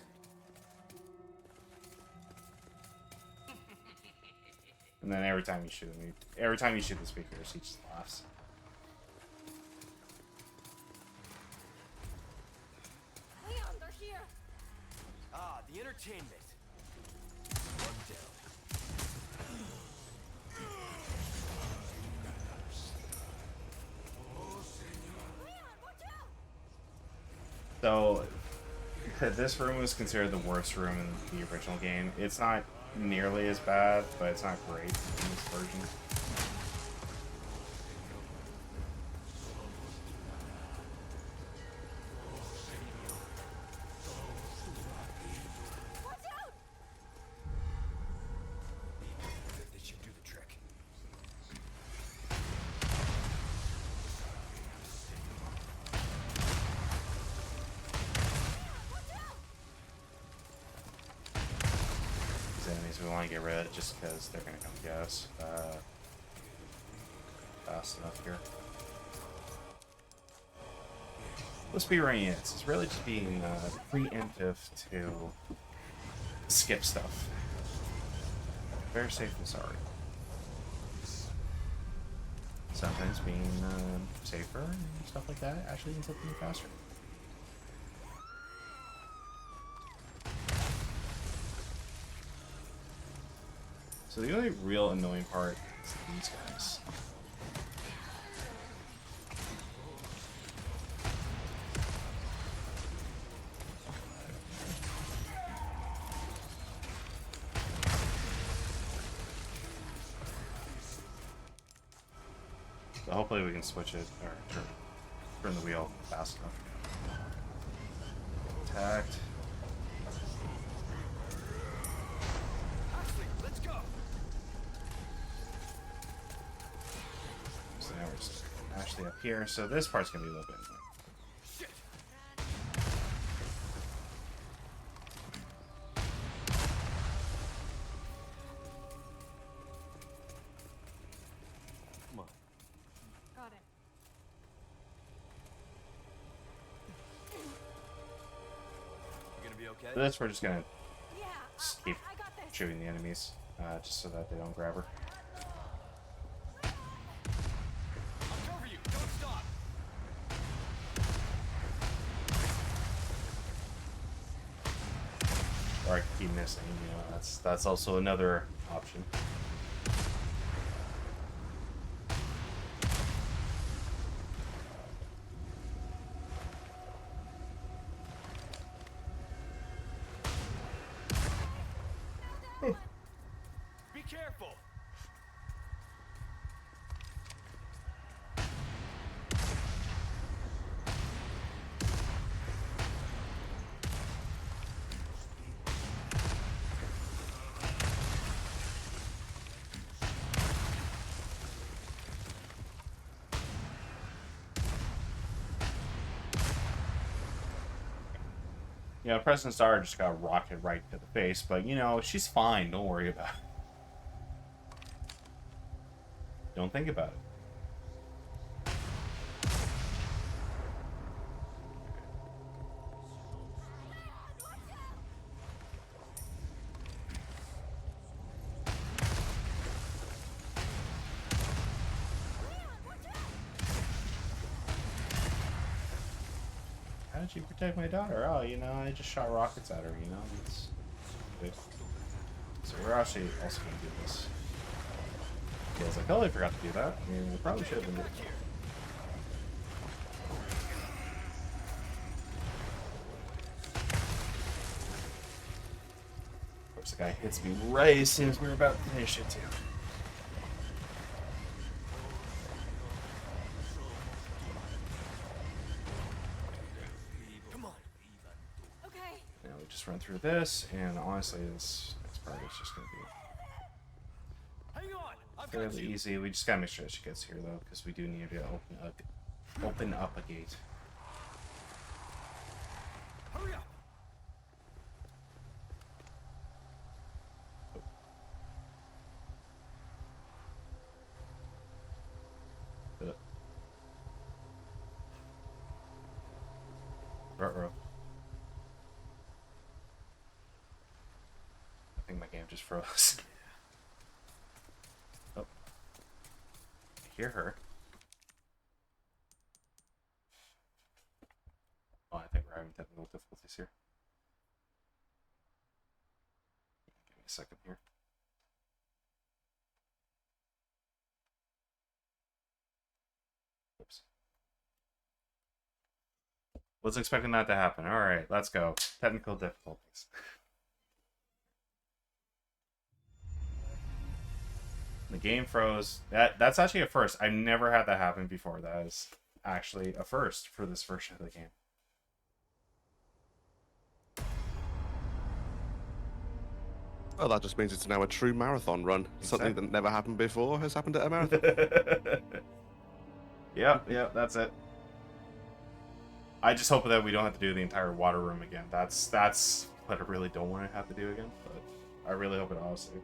And then every time you shoot him, every time you shoot the speakers, he just laughs. Leon, they're here. Ah, the entertainment. One down. Leon, watch out! So, this room was considered the worst room in the original game. It's not nearly as bad, but it's not great in this version. Watch out! things we want to get rid of just because they're going to come get us fast enough here. Let's be running it. It's really just being preemptive to skip stuff. Very safe and sorry. Sometimes being safer and stuff like that actually ends up being faster. So the only real annoying part is these guys. So hopefully we can switch it, or turn the wheel fast enough. Attacked. Let's go. So now we're just actually up here. So this part's gonna be a little bit annoying. Shit. Come on. Got it. You gonna be okay? For this, we're just gonna Yeah, just keep I got this. shooting the enemies, just so that they don't grab her. I'll cover you. Don't stop. Or I can keep missing. You know, that's also another option. Be careful. You know, President Star just got rocketed right to the face, but you know, she's fine. Don't worry about it. Don't think about it. How did you protect my daughter? Oh, you know, I just shot rockets at her, you know? It's good. So we're actually also going to do this. Okay, I was like, oh, I forgot to do that. I mean, we probably should have been doing that. Of course, the guy hits me right as soon as we were about to finish it, too. Come on. Okay. Now we just run through this, and honestly, this next part is just going to be Hang on. I've got fairly you. easy. We just gotta make sure that she gets here though, because we do need to open up a gate. Hurry up. Ruh-roh. I think my game just froze. Oh. I hear her. Oh, I think we're having technical difficulties here. Give me a second here. Oops. Was expecting that to happen. Alright, let's go. Technical difficulties. The game froze. That's actually a first. I've never had that happen before. That is actually a first for this version of the game. Well, that just means it's now a true marathon run. Something Exactly. that never happened before has happened at a marathon. Yep, that's it. I just hope that we don't have to do the entire water room again. That's what I really don't want to have to do again. But I really hope it honestly.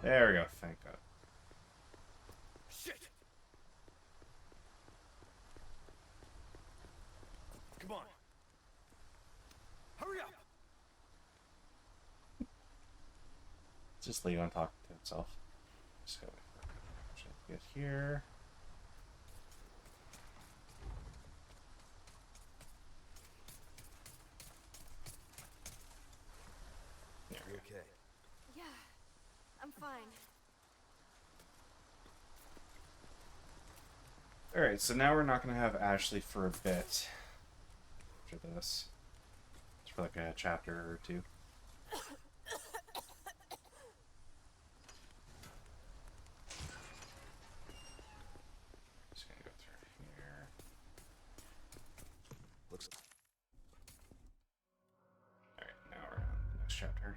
There we go. Thank God. Shit! Come on. Hurry up! Just Leon talking to himself. Just gotta wait for it to get here. There we You go. okay? Yeah, I'm fine. Alright, so now we're not going to have Ashley for a bit after this. It's for like a chapter or two. Just going to go through here. Looks. Alright, now we're on the next chapter.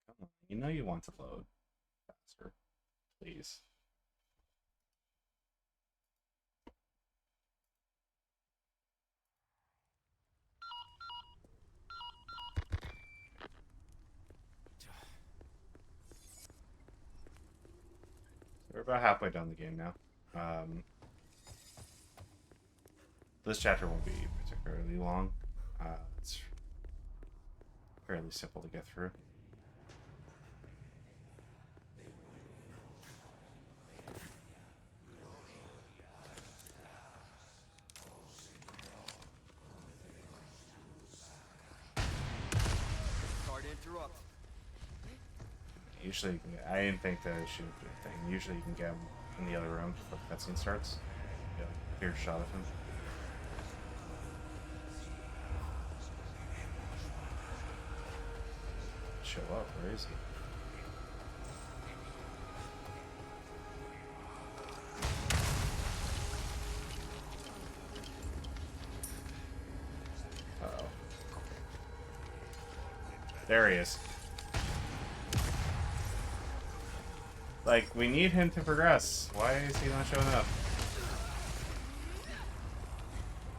Come on, you know you want to load faster. Please. We're about halfway down the game now. This chapter won't be particularly long. It's fairly simple to get through. Sorry to interrupt. Usually, I didn't think that it should be a thing. Usually, you can get him in the other room before the cutscene starts. Get a clear shot of him. Show up. Where is he? Uh-oh. There he is. Like, we need him to progress. Why is he not showing up?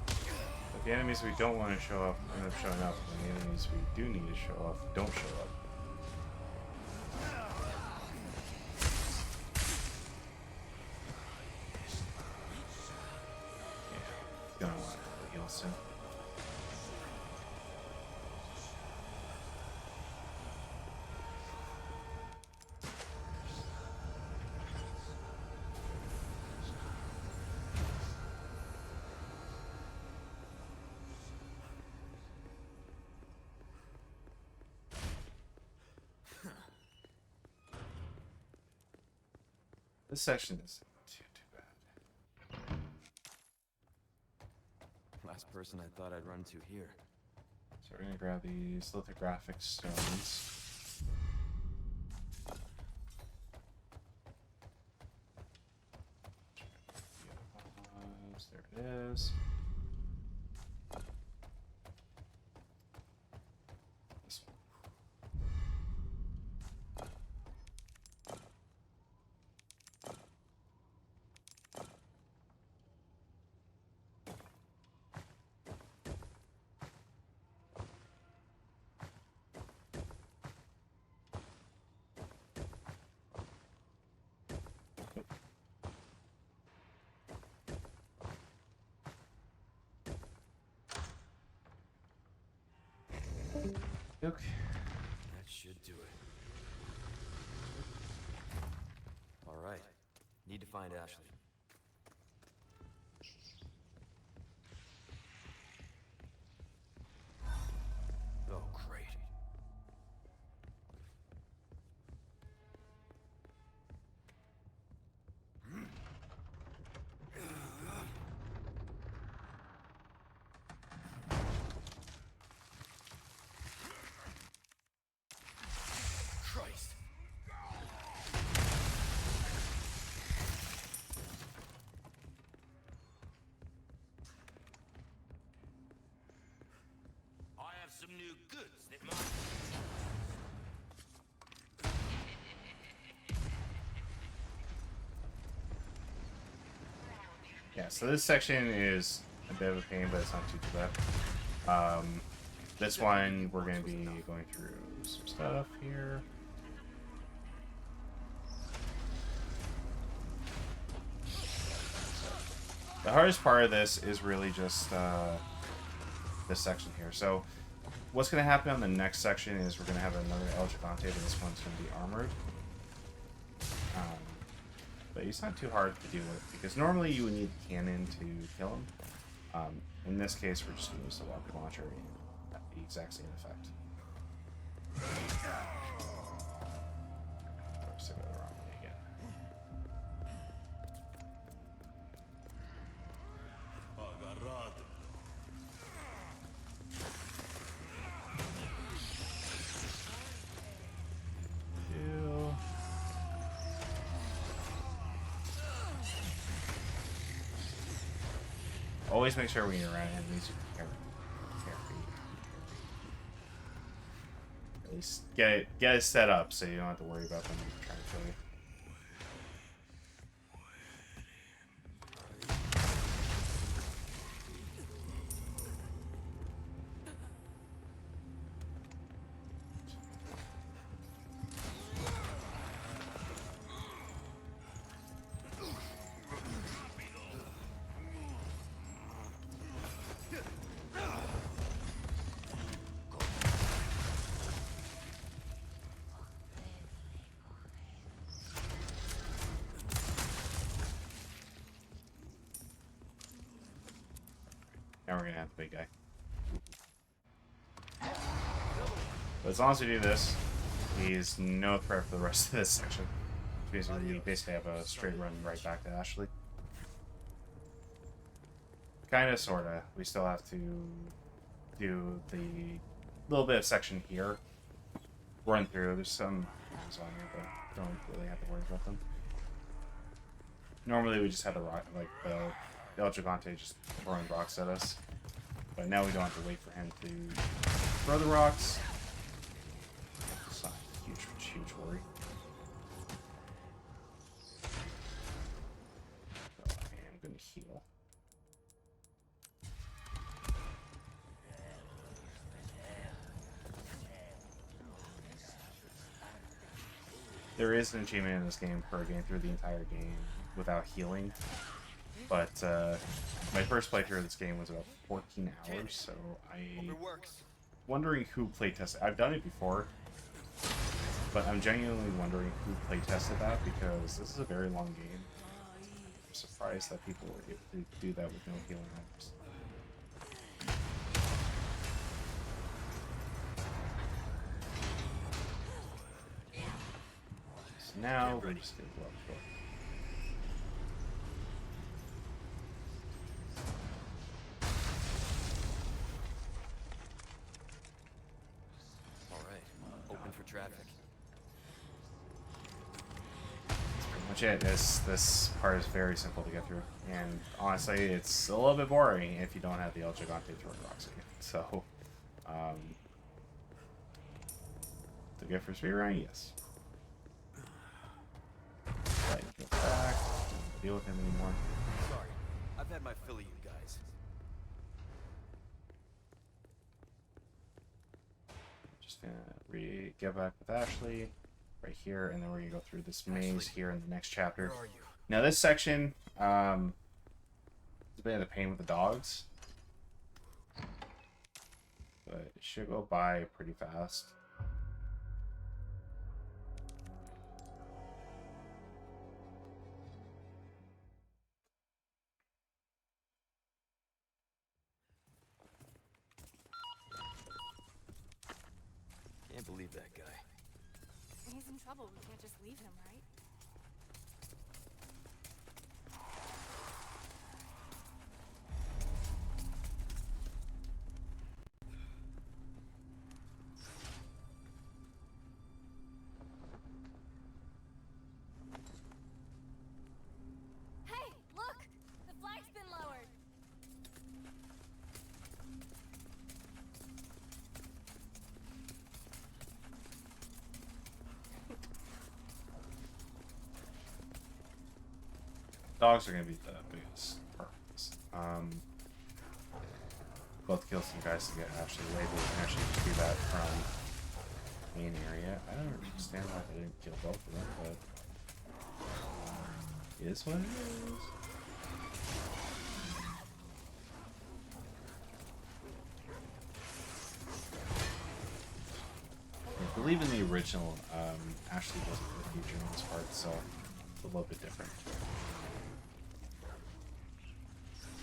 But the enemies we don't want to show up end up showing up, and the enemies we do need to show up don't show up. Yeah, gonna want to heal soon. This section isn't too bad. Last person I thought I'd run to here. So we're gonna grab these lithographic stones. There it is. This one. Okay. That should do it. All right. Need to find Ashley. Oh, great. Christ. some new goods that might. Yeah, so this section is a bit of a pain, but it's not too bad. This one, we're going to be going through some stuff here. The hardest part of this is really just this section here. So what's going to happen on the next section is we're going to have another El Gigante, but this one's going to be armored. But he's not too hard to deal with, because normally you would need a cannon to kill him. In this case, we're just going to use the rocket launcher and have the exact same effect. Oops, I got the wrong way again. Always make sure when you're around enemies you can at least get it set up so you don't have to worry about them trying to kill you. Now we're gonna have the big guy. But as long as we do this, he's no threat for the rest of this section. Which means we basically have a straight run right back to Ashley. Kinda, sorta. We still have to do the little bit of section here. Run through. There's some things on here, but don't really have to worry about them. Normally we just have the rock, like the El Gigante just throwing rocks at us. But now we don't have to wait for him to throw the rocks. It's not a huge worry. Okay, I'm gonna heal. There is an achievement in this game for getting through the entire game without healing. But my first playthrough of this game was about 14 hours, so I'm wondering who playtested. I've done it before, but I'm genuinely wondering who playtested that, because this is a very long game. I'm surprised that people were able to do that with no healing items. So now we're just gonna go up for it. Traffic. That's pretty much it. This part is very simple to get through, and honestly, it's a little bit boring if you don't have the El Gigante throwing rocks at you. So, to get for speed run, yes. Right, go back. Don't deal with him anymore. Sorry, I've had my fill of you guys. Just gonna get back with Ashley right here, and then we're gonna go through this maze here in the next chapter. Where are you? Now this section, it's a bit of a pain with the dogs, but it should go by pretty fast. Can't believe that guy. He's in trouble. We can't just leave him, right? Hey, look! The flag's been lowered. dogs are going to be the biggest part of this. Both kill some guys to get actually labeled. We can actually just do that from main area. I don't understand why they didn't kill both of them, but it is what it is. I believe in the original, Ashley wasn't really featured in this part, so it's a little bit different.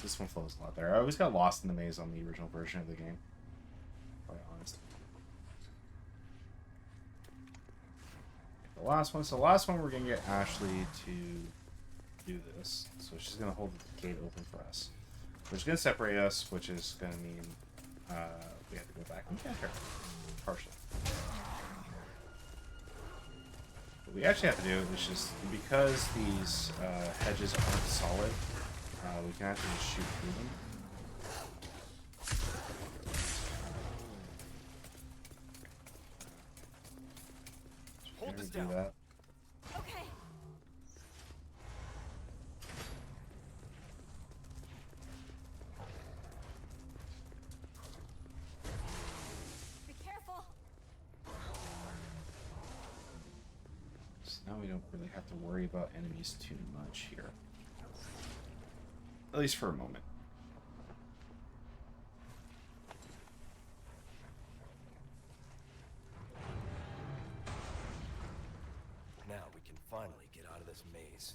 This one flows a lot better. I always got lost in the maze on the original version of the game. Quite honest. The last one. So the last one, we're gonna get Ashley to do this. So she's gonna hold the gate open for us, which is gonna separate us, which is gonna mean we have to go back and get her partially. What we actually have to do is just because these hedges aren't solid. We can actually just shoot through them. Hold this do down. that. Okay. Be careful. So now we don't really have to worry about enemies too much here. At least for a moment. Now we can finally get out of this maze.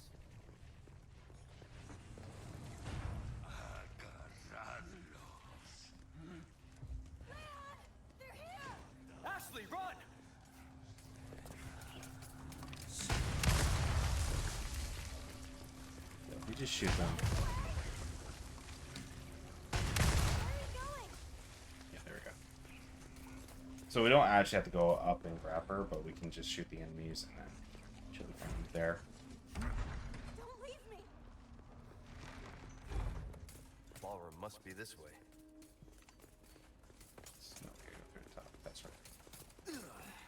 They're here. Ashley, run! Yeah, we just shoot them. Where are you going? Yeah, there we go. So we don't actually have to go up and grab her, but we can just shoot the enemies and then she'll be found there. Don't leave me. Ballroom must be this way. No, we gotta go through the top. That's right.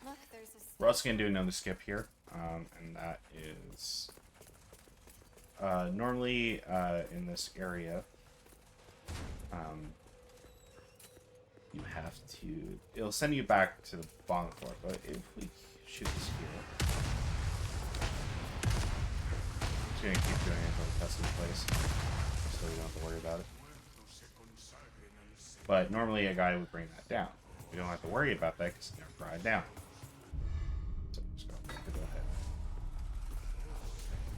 Look, there's a. We're also going to do another skip here, and that is normally in this area, you have to, it'll send you back to the bottom floor, but if we shoot this here, it's going to keep doing it until the custom place, so we don't have to worry about it. But normally a guy would bring that down. We don't have to worry about that because it's never brought it down. So just go ahead.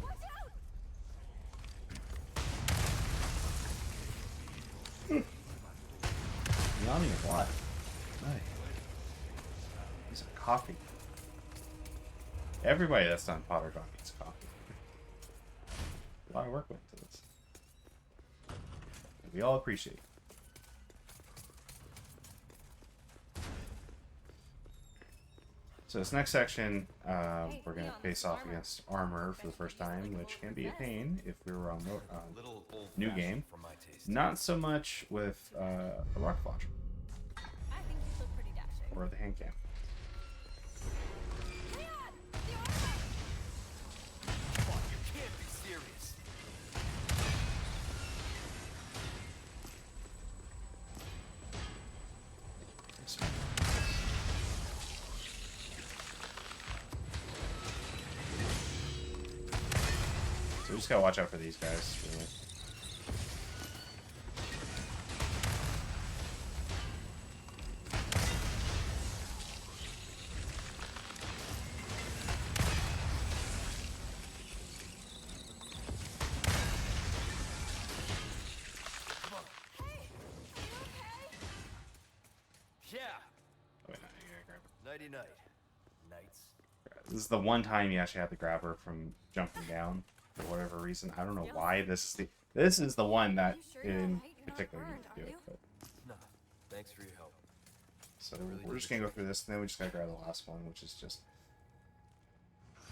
Watch out! Yummy what? Nice. He's a coffee. Everybody that's done Pottergone needs coffee. A lot of work went into this. And we all appreciate it. So this next section, we're going to face off against armor for the first time, which can be a pain if we were on Little old new game. for my taste. Not so much with a rocket launcher I think you look pretty dashing. or the hand cannon. Leon! The armor! Come on, you can't be serious. So we just gotta watch out for these guys, really. Hey! Are you okay? Yeah. Oh, wait, no, you gotta grab her. Nighty night. Nights. This is the one time you actually have to grab her from jumping down for whatever reason. I don't know why this is the one that You sure you're in alright? You're not particular you burned, need to do are it. you? But, No, thanks for your help. so we're just gonna go through this, and then we just gotta grab the last one, which is just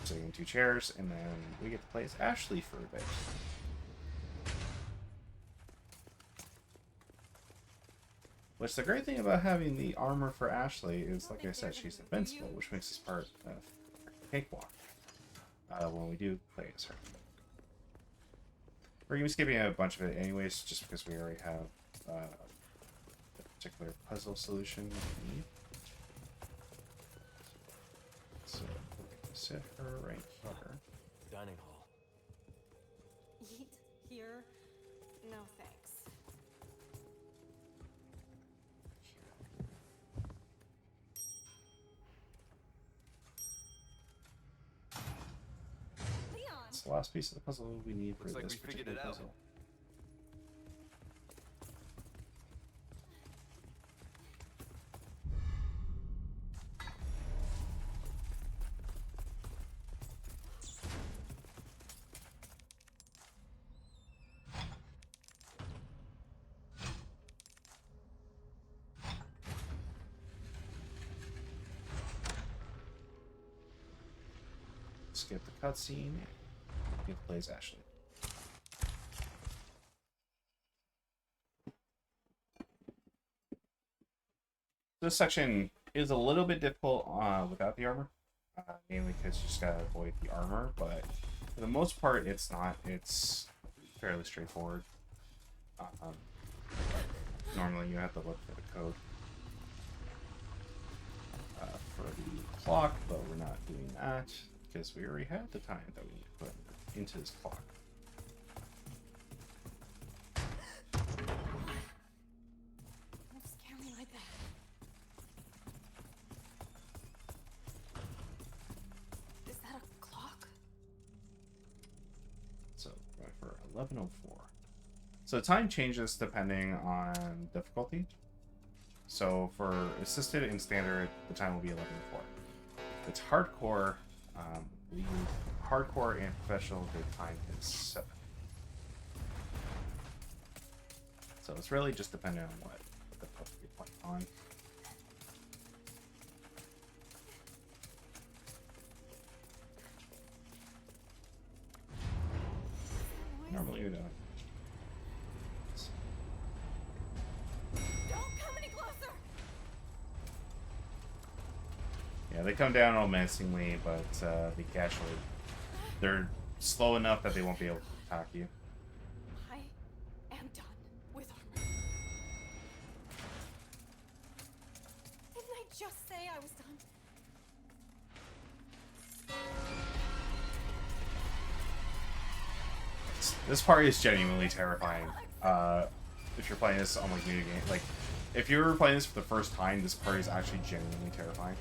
sitting in two chairs, and then we get to play as Ashley for a bit. Which the great thing about having the armor for Ashley is, like I said, she's invincible, which makes this part cakewalk when we do play as her. We're gonna be skipping a bunch of it anyways, just because we already have the particular puzzle solution we need. So we're gonna set her right here. Dining hall. Eat here? No thanks. Leon! It's the last piece of the puzzle we need for Looks like this we figured particular it out. puzzle. Skip the cutscene. It plays Ashley. This section is a little bit difficult without the armor, mainly because you just gotta avoid the armor. But for the most part, it's not. It's fairly straightforward. Normally, you have to look for the code for the clock, but we're not doing that because we already had the time that we need to put into this clock. Don't scare me like that. Is that a clock? So going for 11:04. So time changes depending on difficulty. So for assisted and standard, the time will be 11:04. If it's hardcore, we use hardcore and professional. The time is 7. So it's really just dependent on what difficulty you're playing on. Normally you don't. Don't come any closer! Yeah, they come down all menacingly, but they're slow enough that they won't be able to attack you. I am done with armor. Didn't I just say I was done? This part is genuinely terrifying. If you're playing this on like new game, like if you're playing this for the first time, this part is actually genuinely terrifying.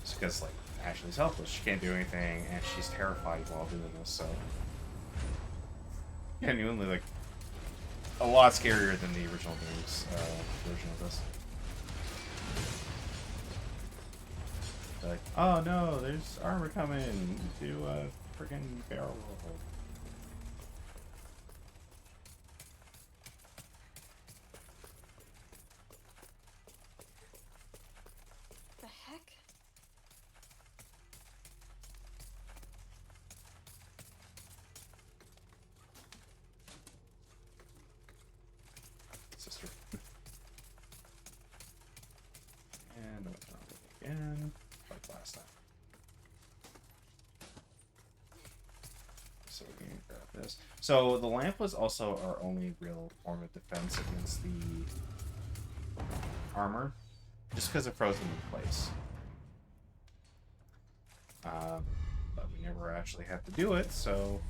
Just because like Ashley's helpless, she can't do anything, and she's terrified while doing this. So genuinely, like a lot scarier than the original game's version of this. Like, oh no, there's armor coming to a freaking barrel roll. The heck? Sister. And what's wrong with it again? Like last time. So we're gonna grab this. So the lamp was also our only real form of defense against the armor, just because it froze in place. But we never actually had to do it, so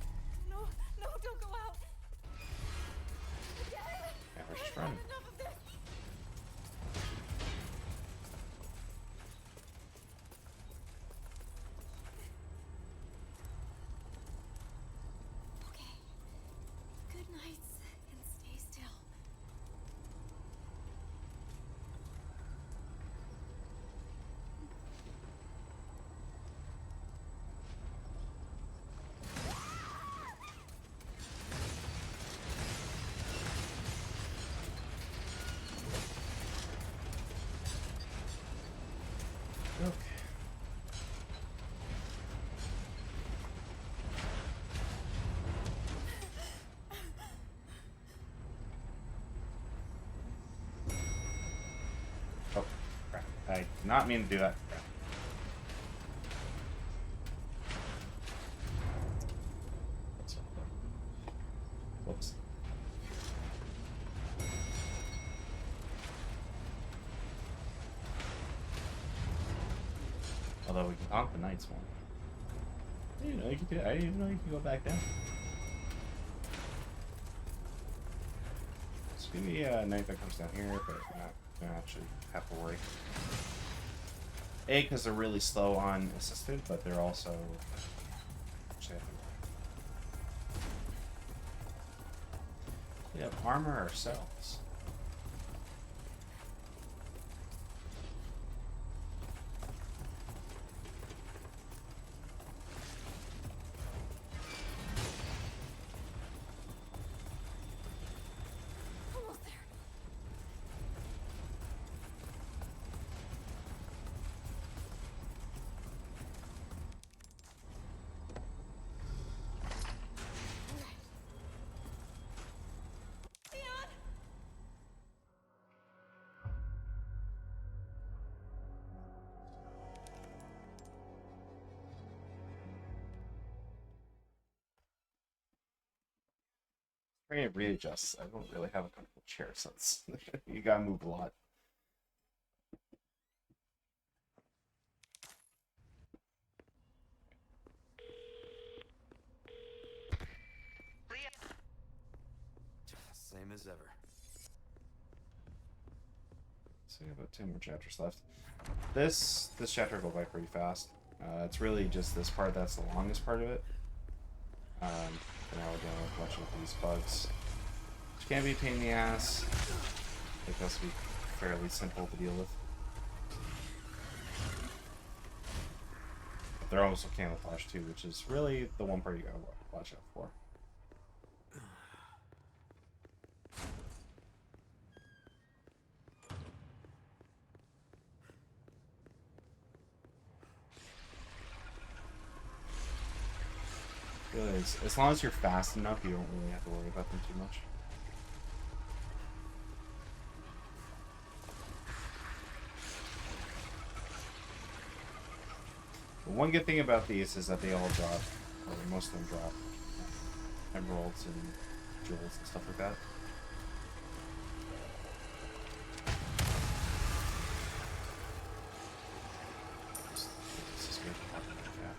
No, no, don't go out. yeah, we're just running. Enough of this. Okay. Good nights and stay still. Okay. Oh, crap. I did not mean to do that. Crap. That's Although we can taunt the knights more. I didn't know you could do it. I didn't even know you could go back down. So give me a knight that comes down here, but not gonna actually have to worry. A, because they're really slow on assisted, but they're also actually have to worry. We have armor ourselves. Almost there. Leon! Trying to readjust. I don't really have a comfortable chair since you gotta move a lot. Same as ever. So we have about 10 more chapters left. This chapter will go by pretty fast. It's really just this part that's the longest part of it. For now we're dealing with a bunch of these bugs, which can be a pain in the ass. I think that's be fairly simple to deal with. But they're also camouflage too, which is really the one part you gotta watch out for. Really, as long as you're fast enough, you don't really have to worry about them too much. But one good thing about these is that they all drop, or most of them drop, emeralds and jewels and stuff like that. This is good. Yeah.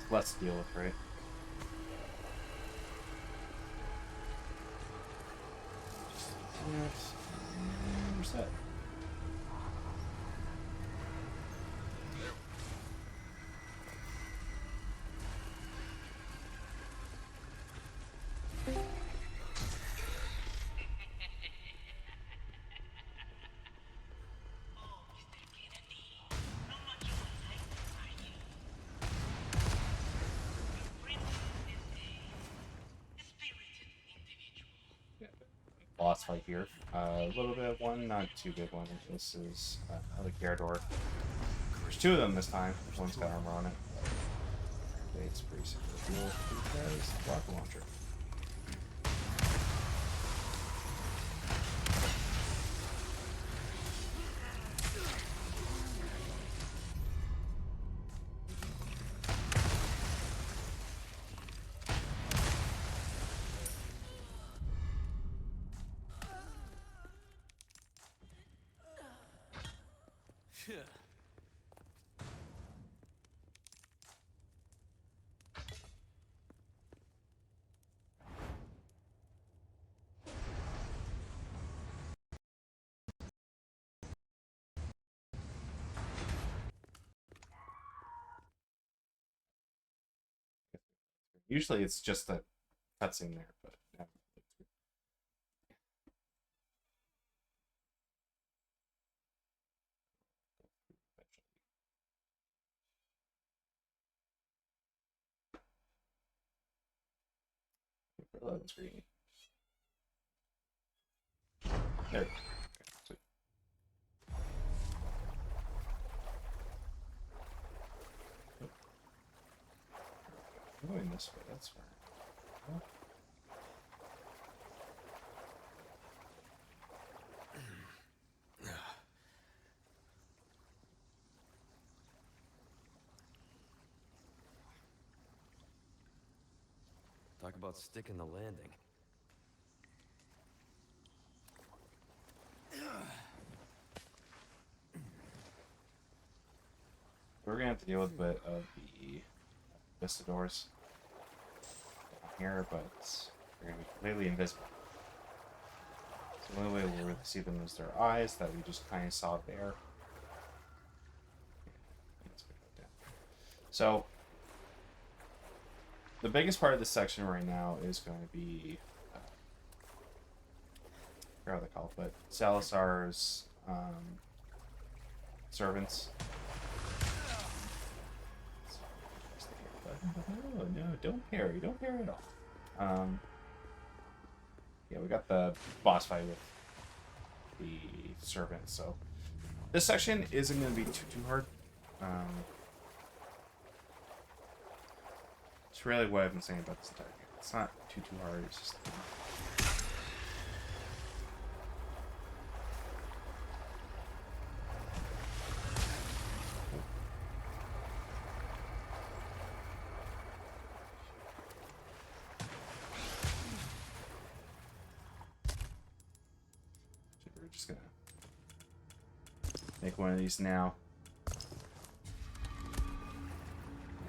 Less to deal with, right? Just we're set. Boss fight here. A little bit of one, not too good one. This is the Gyarados. There's two of them this time. One's got armor on it. It's pretty simple to deal with because rocket launcher. Usually it's just a cutscene there, but yeah. Loading screen. There. Okay, sweet. I'm going this way. That's fine. Talk about sticking the landing. We're gonna have to deal with a bit of the Vistadors down here, but they're gonna be completely invisible. So the only way we'll really see them is their eyes that we just kind of saw there. So the biggest part of this section right now is going to be I forgot what they call it, but Salazar's servants. Oh no, don't parry at all. Yeah, we got the boss fight with the servants, so this section isn't going to be too hard. It's really what I've been saying about this entire game. It's not too hard. It's just we're just gonna make one of these now.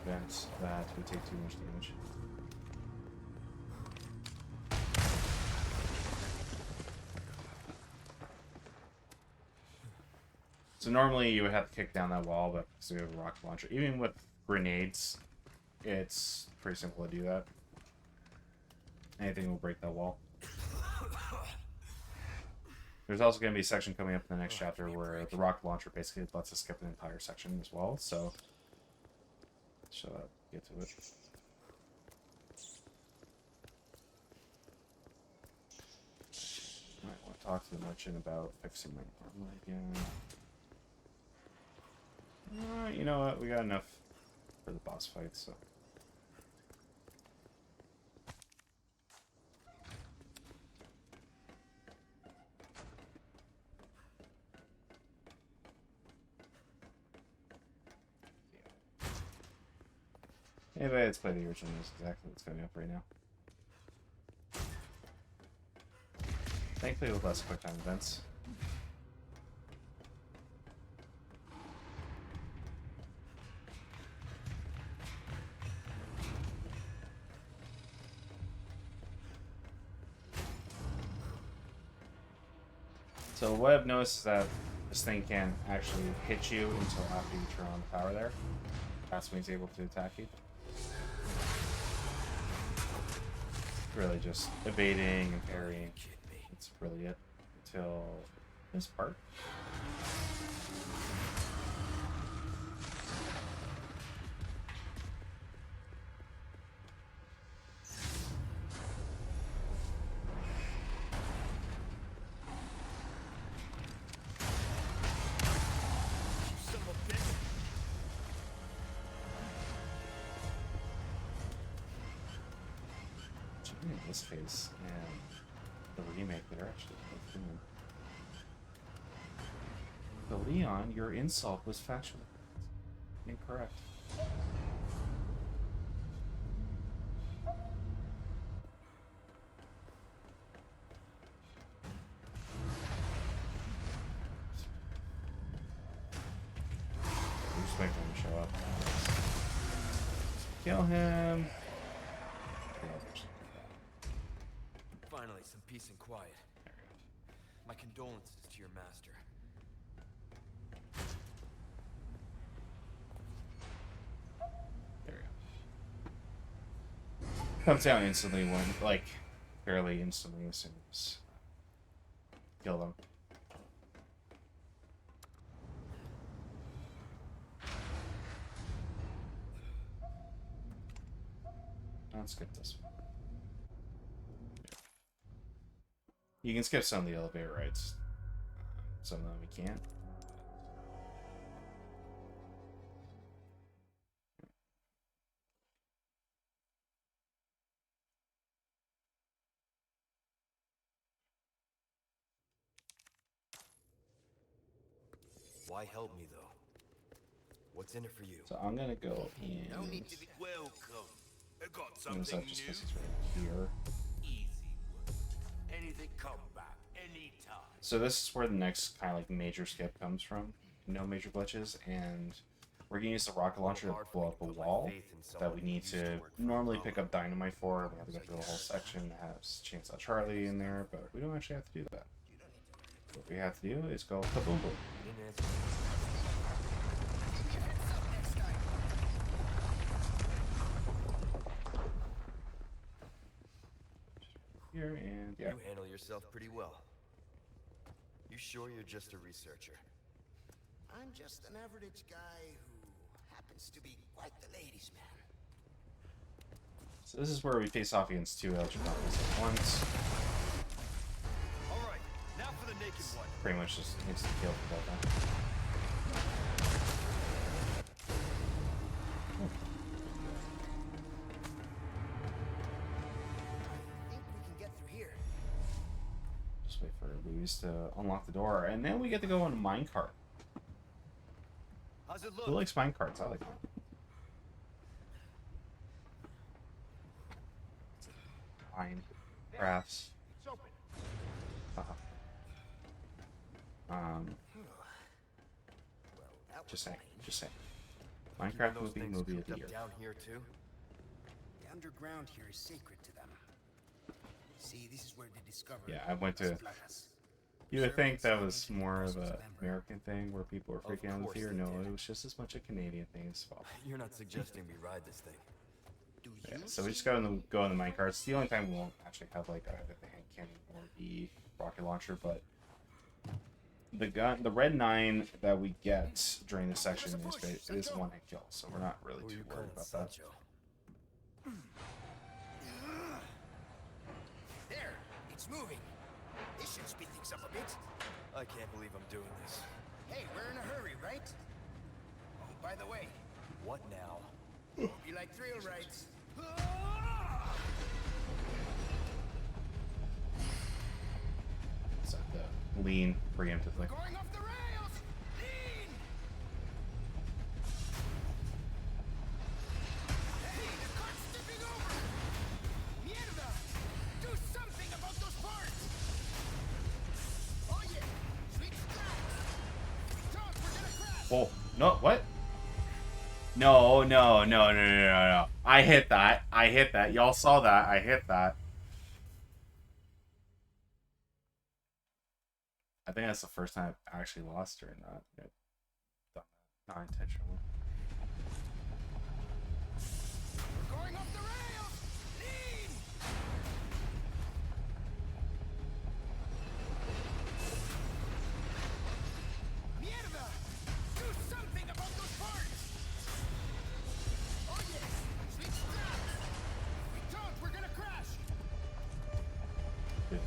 Prevent that we take too much damage. So normally you would have to kick down that wall, but because we have a rocket launcher, even with grenades, it's pretty simple to do that. Anything will break that wall. There's also going to be a section coming up in the next chapter where the rocket launcher basically lets us skip an entire section as well, so shall get to it. Might want to talk to the merchant about fixing my armor again. You know what? We got enough for the boss fight, so. Anybody that's played the original knows exactly what's coming up right now. Thankfully with less quick time events. So what I've noticed is that this thing can actually hit you until after you turn on the power there. That's when he's able to attack you. Really just evading and parrying. That's really it until this part. In this case and the remake, they're actually both doing. But Leon, your insult was factually incorrect. We're just waiting for him to show up. Kill him. Finally, some peace and quiet. My condolences to your master. There we go. Comes down instantly when, like, fairly instantly as soon as kill them. Let's skip this one. You can skip some of the elevator rides. Some of them we can't. Why help me though? What's in it for you? So I'm gonna go in. No need to be welcome. I got I'm gonna something just new. because he's right here. Easy work. Anything come back anytime. So this is where the next kind of like major skip comes from. No major glitches, and we're gonna use the rocket launcher to blow up a wall that we need to normally pick up dynamite for. We have to go through a whole section that has Chainsaw Charlie in there, but we don't actually have to do that. What we have to do is go kaboom boom. You didn't answer. Here and yeah. You handle yourself pretty well. You sure you're just a researcher? I'm just an average guy who happens to be quite the ladies' man. So this is where we face off against two electric companies at once. All right, now for the naked one. Pretty much just instant kill for both of them. I think we can get through here. Just wait for Wheezus to unlock the door, and then we get to go on a minecart. How's it Who look? likes minecarts? I like them. Mine crafts. It's open. Um, Well, that was just saying, lame. just saying. Keeping Minecraft those things movie of cooped the up year. down here too. The underground here is sacred to them. See, this is where they discovered. Yeah, I went to. Las Plagas. You would think that was more of a American thing where people were freaking out in course theater. they No, did. it was just as much a Canadian thing as well. You're not suggesting we ride this thing. Do Yeah, you so we just see- go in the minecarts. It's the only time we won't actually have like either the hand cannon or the rocket launcher, but the red 9 that we get during this section is one hit kill, so we're not really Who are too you worried calling about that. Sancho? There, it's moving. This should speed things up a bit. I can't believe I'm doing this. Hey, we're in a hurry, right? Oh, by the way, What now? you like thrill rides? So the lean preemptively. Going off the rails! Lean! Hey, the cart's tipping over! Mierda! Do something about those parts! Oh yeah! Switch tracks! Don't, we're gonna crash! Oh no! What? No! No! I hit that. I hit that. Y'all saw that. I hit that. I think that's the first time I've actually lost during that. I've done that. Not intentionally. We're going off the rails! Lean! Mierda! Do something about those parts! Oh yes! Switch tracks! If we don't, we're gonna crash! Good.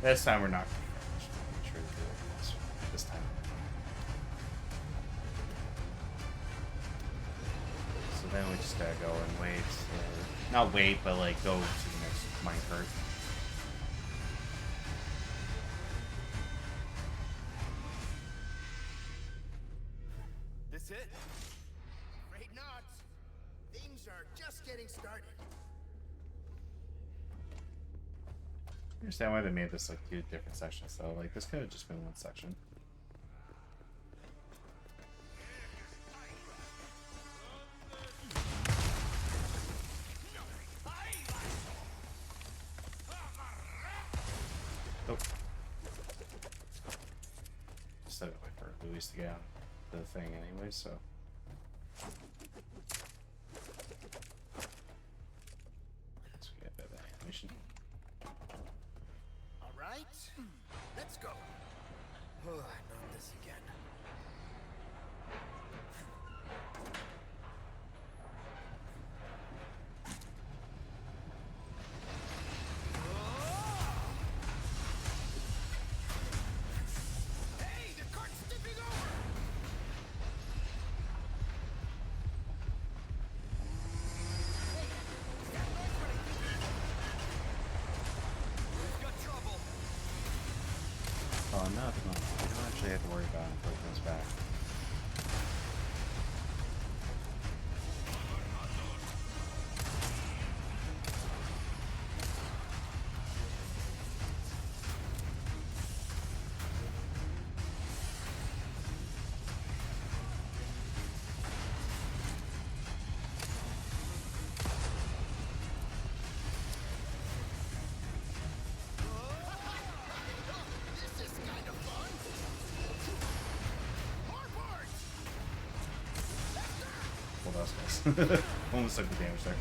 This time we're not going to make sure to do it this time. So then we just gotta go and wait. Not wait, but like go to the next minecart. This it? Afraid not. Things are just getting started. I understand why they made this like 2 different sections though. Like this could have just been 1 section. Oh. Still gotta wait for Luis to get on the thing anyway, so. So we get a bit of animation. All right, let's go. Oh, not this again. Hey, the cart's tipping over. Hey, is that noise what I think it is? We've got trouble. Oh no, come on. We don't actually have to worry about it until it comes back. This is kind of fun. More parts. Well, that was nice. Almost took the damage there.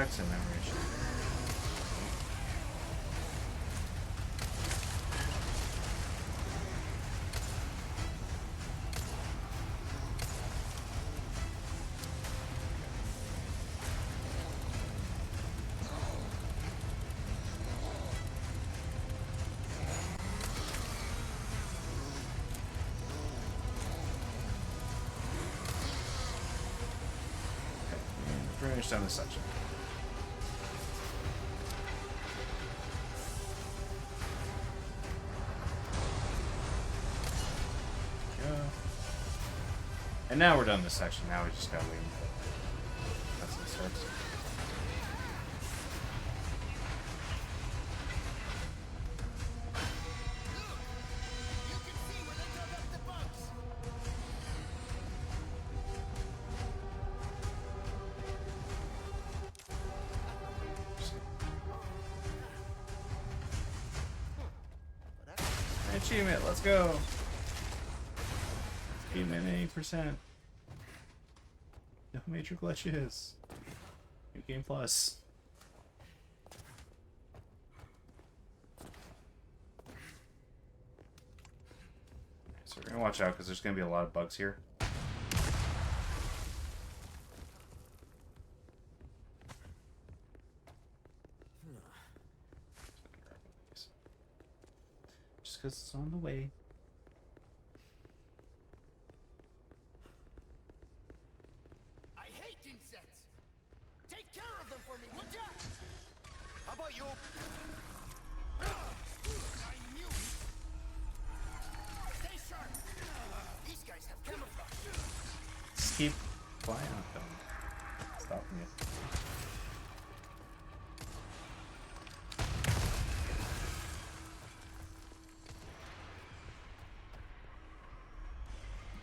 It's a memory issue. Pretty much done this section. Go. And now we're done this section. Now we just gotta wait until that's it starts. You can see where they dug up the bugs. Achievement, let's go. Achievement 80%. No major glitches. New game plus. So we're gonna watch out because there's gonna be a lot of bugs here. Just because it's on the way. I hate insects. Take care of them for me, would ya? How about you? I knew it. Stay sharp. These guys have camouflage. Just keep flying at them. Stopping it.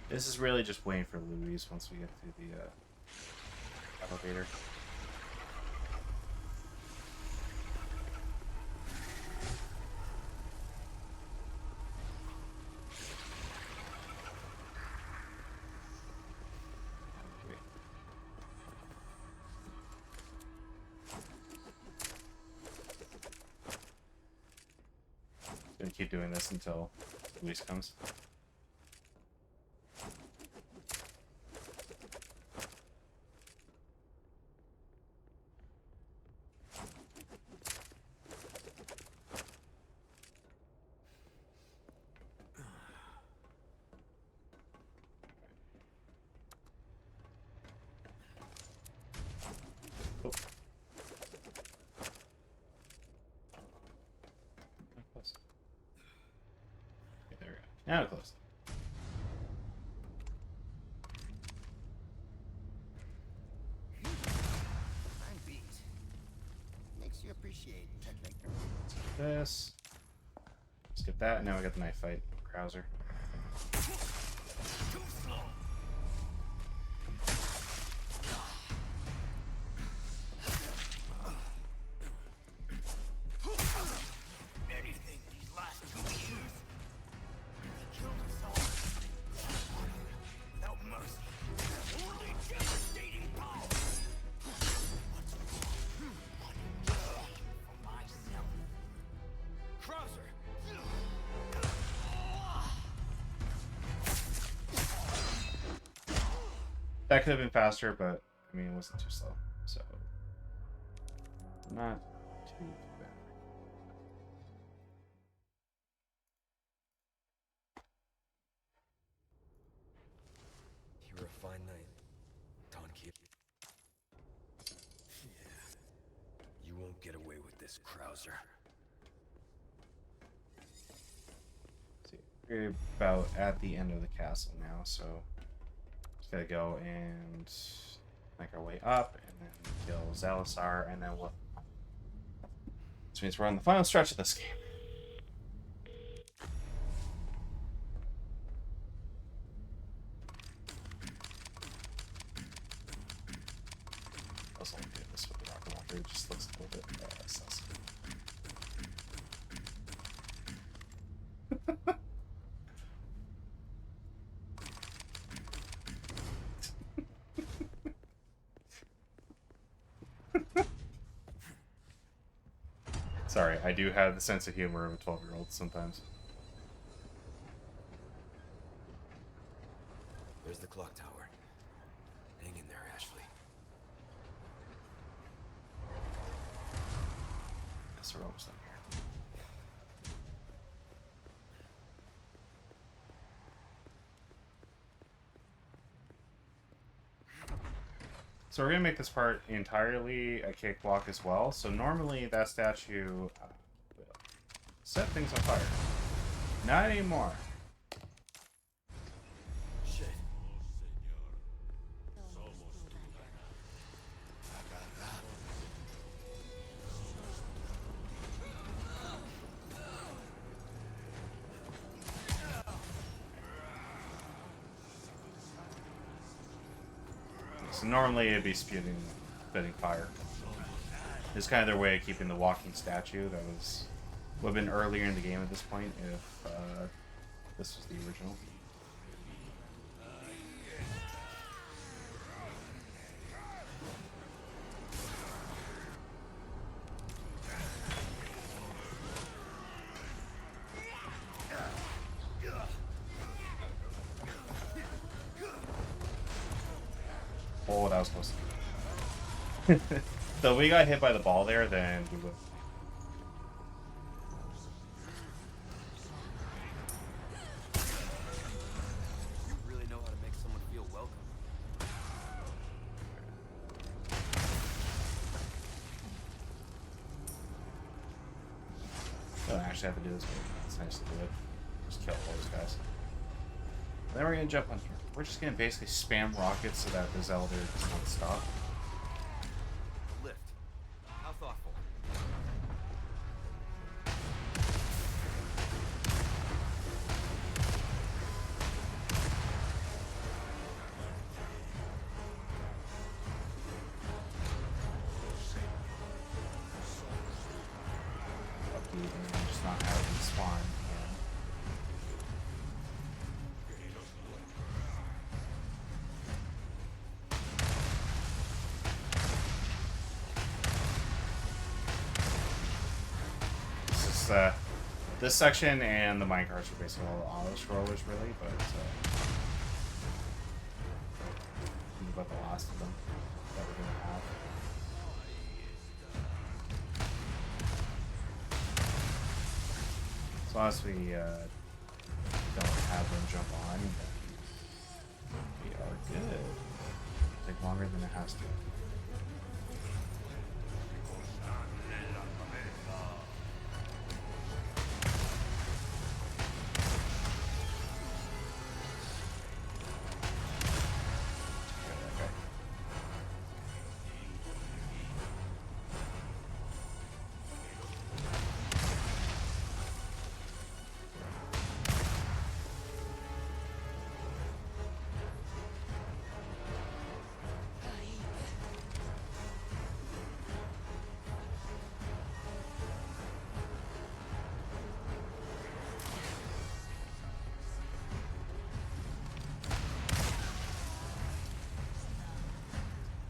This is really just waiting for Louise once we get to the elevator. Gonna keep doing this until Louise comes. Oh. Close. Okay, there we go. Now we're close. I'm beat. Makes you appreciate technique. This. Skip that. Now we got the knife fight. Krauser. Too slow. Anything these last 2 years. They killed us all. Without mercy. Only devastating power. What's wrong? For myself. Krauser. That could have been faster, but I mean, it wasn't too slow, so not too bad. You were a fine night, Don Kid. Yeah. You won't get away with this, Krauser. See, we're about at the end of the castle now, so just gotta go and make our way up, and then kill Zalisar, and then we'll. Which means we're on the final stretch of this game. I was only doing this with the rocket launcher. It just looks a little bit sus. Sorry, I do have the sense of humor of a 12-year-old sometimes. There's the clock tower. Hang in there, Ashley. Yes, we're almost done here. So we're going to make this part entirely a cakewalk as well. So normally that statue will set things on fire. Not anymore. Shit. So normally it'd be spitting fire. It's kind of their way of keeping the walking statue that would have been earlier in the game at this point if this was the original. Oh, that was close. So if we got hit by the ball there, then we would. You really know how to make someone feel welcome. Don't actually have to do this, but it's nice to do it. Just kill all those guys. Then we're gonna jump on here. We're just gonna basically spam rockets so that this elevator does not stop. Lift. How thoughtful. speed and just not have them spawn. This section and the minecarts are basically all auto scrollers, really, but think about the last of them that we're gonna have. As long as we don't have them jump on, then we are good. It'll take longer than it has to.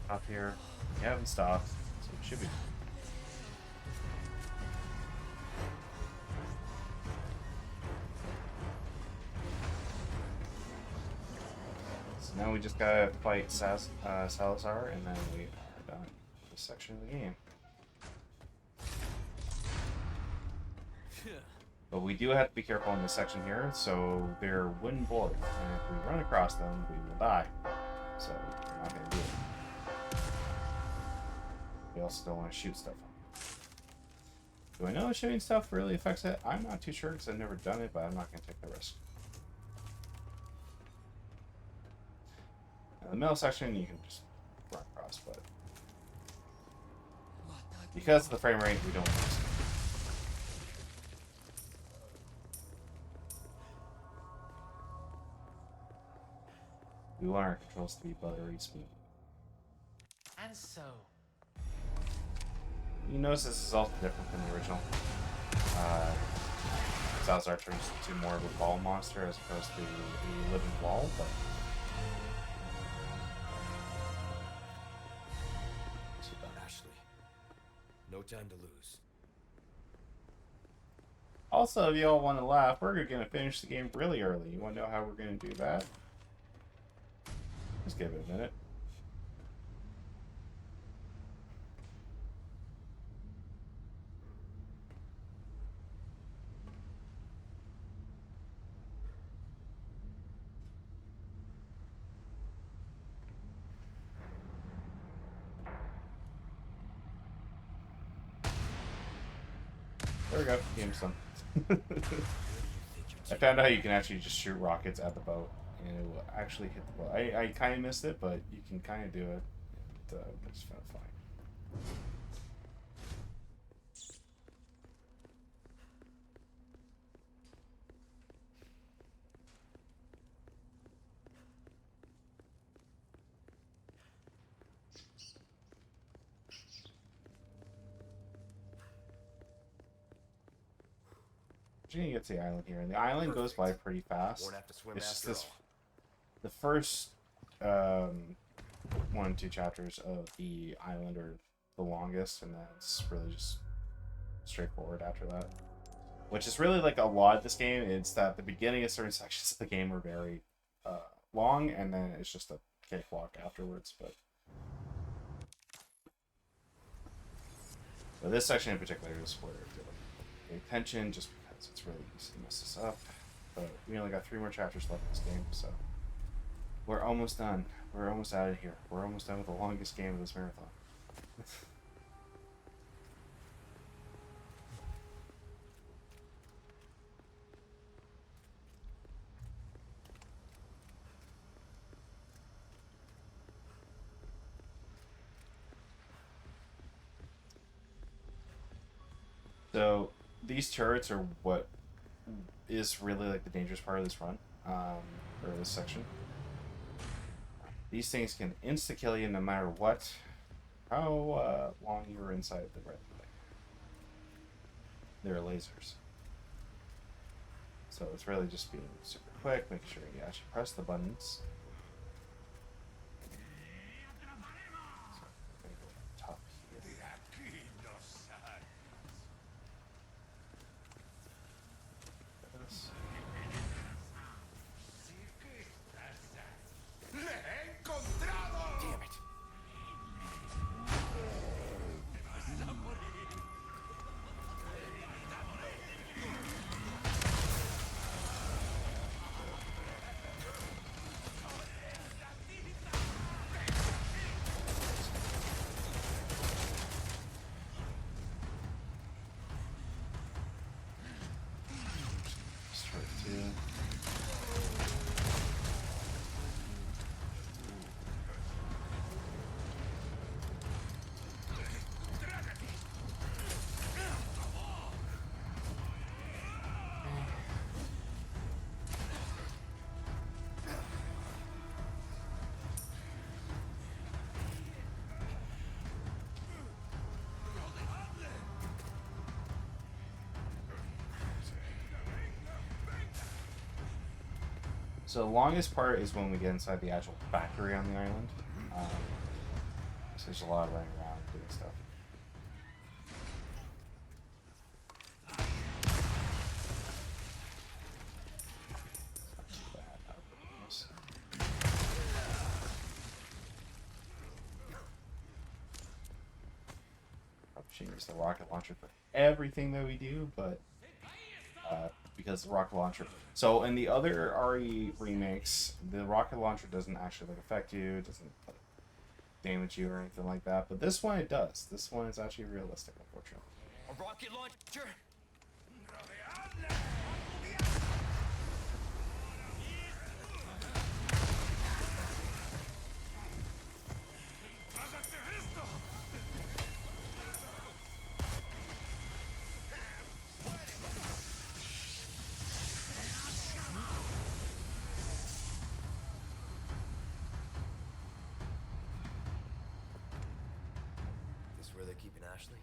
Up here, we haven't stopped, so it should be. So now we just gotta fight Salazar, and then we are done with this section of the game. But we do have to be careful in this section here, so they're wooden boards, and if we run across them, we will die. So we're not gonna do it. We also don't want to shoot stuff. Do I know if shooting stuff really affects it? I'm not too sure because I've never done it, but I'm not going to take the risk. Now, the middle section you can just run across, but because of the frame rate, we don't risk it. We want our controls to be buttery smooth. And so. You notice this is also different than the original. Salazar turns into more of a ball monster as opposed to a living wall, but Ashley, no time to lose. also, if you all want to laugh, we're going to finish the game really early. You want to know how we're going to do that? Just give it a minute. There we go. Game's done. I found out you can actually just shoot rockets at the boat, and it will actually hit the boat. I kind of missed it, but you can kind of do it. It's fine. You're gonna get to the island here, and the island goes by pretty fast. Won't have to swim It's just after this, all. the first 1 and 2 chapters of the island are the longest, and then it's really just straightforward after that. Which is really like a lot of this game. It's that the beginning of certain sections of the game are very long, and then it's just a cakewalk afterwards. But this section in particular is where I pay attention, just because it's really easy to mess this up. But we only got 3 more chapters left in this game, so we're almost done. We're almost out of here. We're almost done with the longest game of this marathon. So these turrets are what is really like the dangerous part of this run, or this section. These things can insta-kill you no matter how long you were inside the red thing. their lasers. So it's really just being super quick, making sure you actually press the buttons. So, I'm gonna go top here. This. Damn it. Straight to. So the longest part is when we get inside the actual factory on the island. So there's a lot of running around doing stuff. Not too bad, not really close. Probably shouldn't use the rocket launcher for everything that we do, but because the rocket launcher. So in the other RE remakes, the rocket launcher doesn't actually like affect you, it doesn't like, damage you or anything like that. But this one it does. This one is actually realistic, unfortunately. A rocket launcher? This where they're keeping Ashley?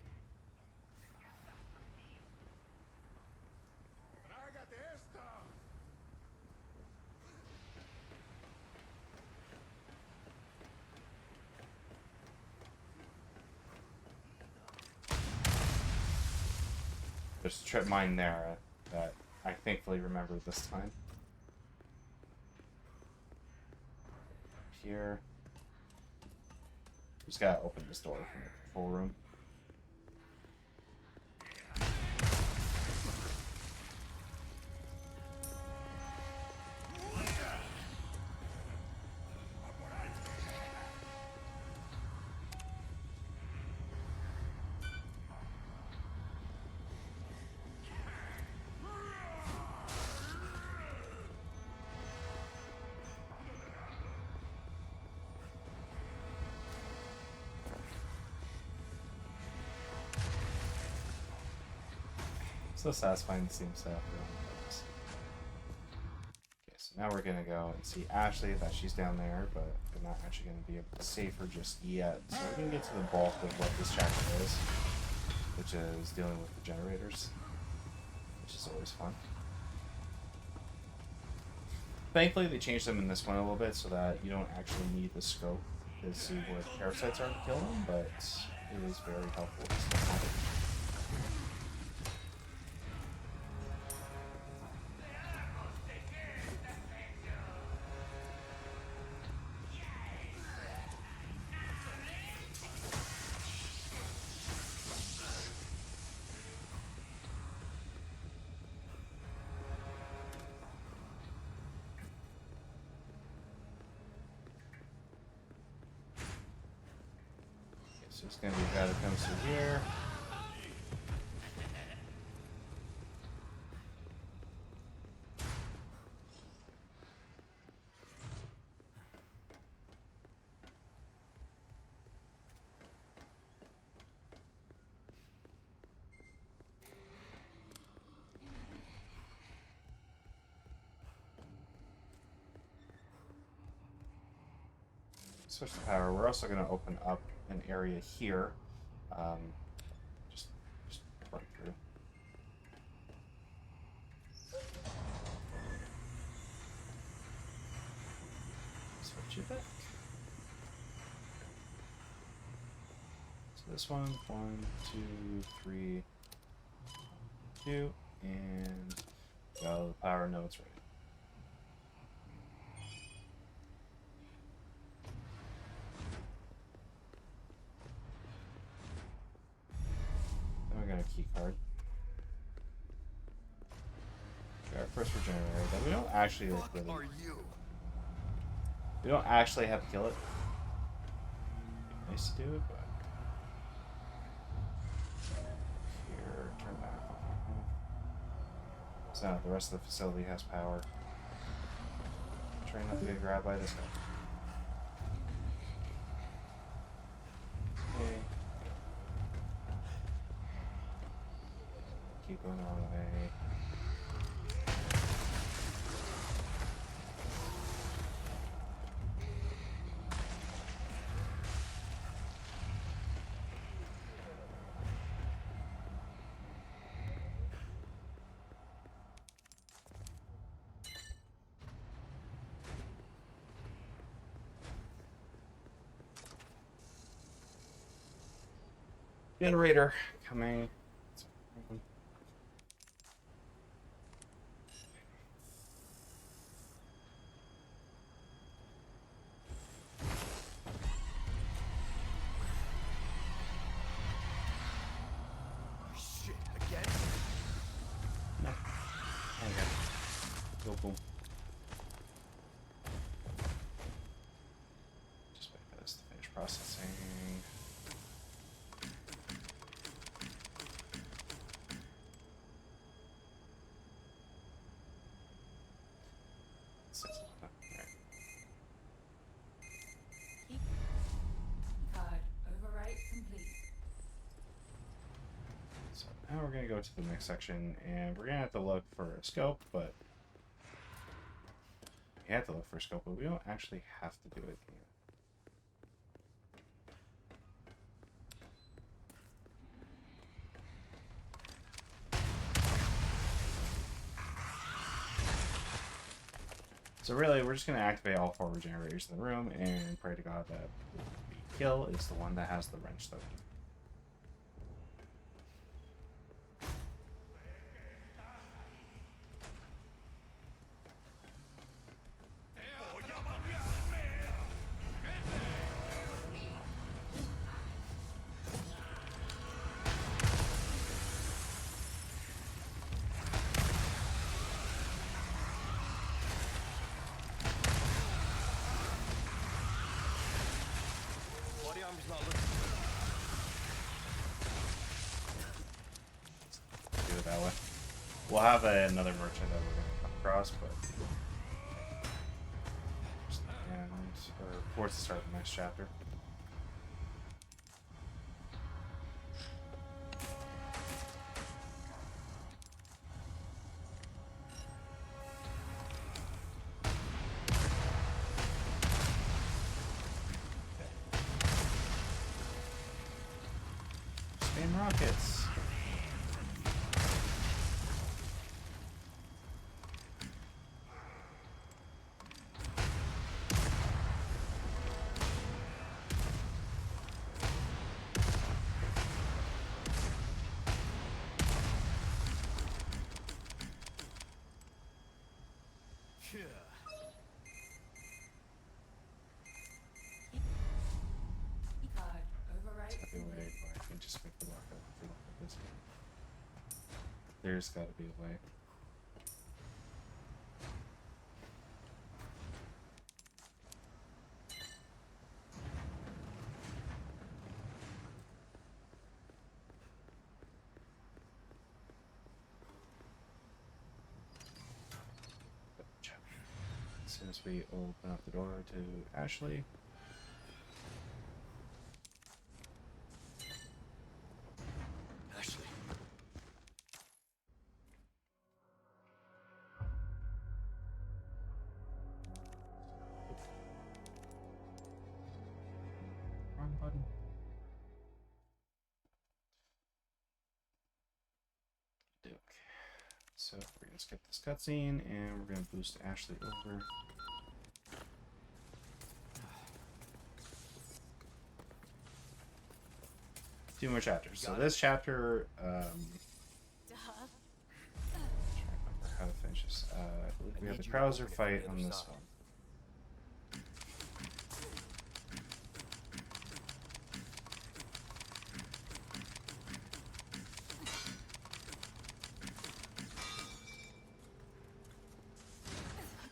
There's a trip mine there that I thankfully remembered this time. Here. Just gotta open this door from the control room. So satisfying to see him set up their own purpose. Okay, so now we're gonna go and see Ashley, that she's down there, but we're not actually gonna be able to save her just yet. So we're gonna get to the bulk of what this chapter is, which is dealing with the generators, which is always fun. Thankfully, they changed them in this one a little bit so that you don't actually need the scope to see where the parasites are to kill them, but it is very helpful to still have it. So it's gonna be a guy that comes through here. Switch the power. We're also going to open up an area here. Just run through. back. So this one, 1, 2, 3, 2, and got the power nodes ready. Then we got a key card. Got our first regenerator that we don't actually like really. Are you? We don't actually have to kill it. Nice to do it, but here, turn back. So the rest of the facility has power. Try not to get grabbed by this guy. Okay. Keep going the wrong way. Generator coming. Shit, again? No. Okay. Go boom. Just wait for this to finish processing. Card overwrite complete. So now we're gonna go to the next section, and we're gonna have to look for a scope, but we have to look for a scope, but we don't actually have to do it here. So really, we're just gonna activate all 4 regenerators in the room and pray to God that the kill is the one that has the wrench token. Body armor's not looking Do it that way. We'll have another merchant that we're gonna come across, but and or towards the start of the next chapter. Spam rockets. Yeah. Card overwrite There's gotta be a way complete. where I can just make the rocket feel like this. There's gotta be a way. As soon as we open up the door to Ashley. Ashley. Wrong button. Okay. So we're gonna skip this cutscene and we're gonna boost Ashley over. 2 more chapters. So this chapter, Duh. trying to remember how to finish this. I believe we have the Krauser fight on this one.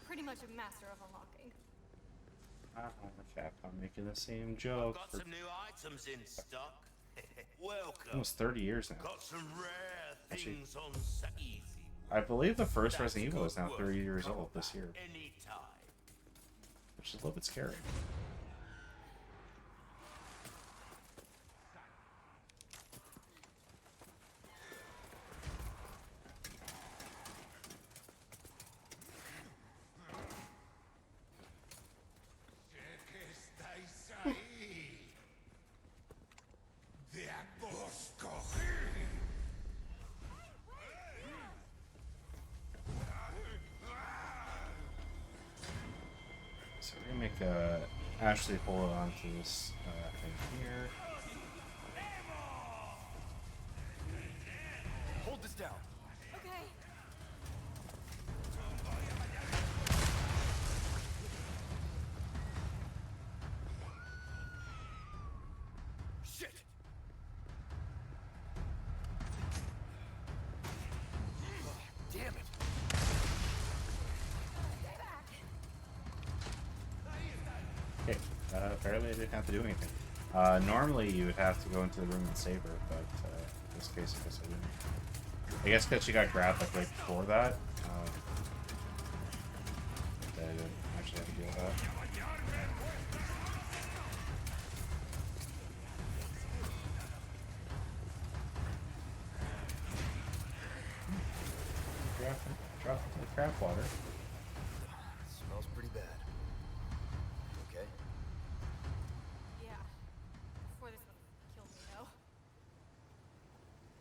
Pretty much a master of unlocking. Capcom making the same joke Got for some new items in stock. Welcome. almost 30 years now. Got some rare Actually, things on sale. Easy. I believe the first That's Resident Evil is now good 30 work. years Come old this back year, anytime. which is a little bit scary. ¿Qué estáis ahí? De vos cogí. So we're gonna make Ashley hold on to this thing here. Hold this down. Okay. Shit! Damn it! Stay back. Okay, apparently I didn't have to do anything. Normally you would have to go into the room and save her, but in this case I guess I didn't. I guess because she got grabbed like right before that, I didn't actually have to deal with that. Drop into the crap water. Smells pretty bad. Okay. Yeah. Before this one killed me, though.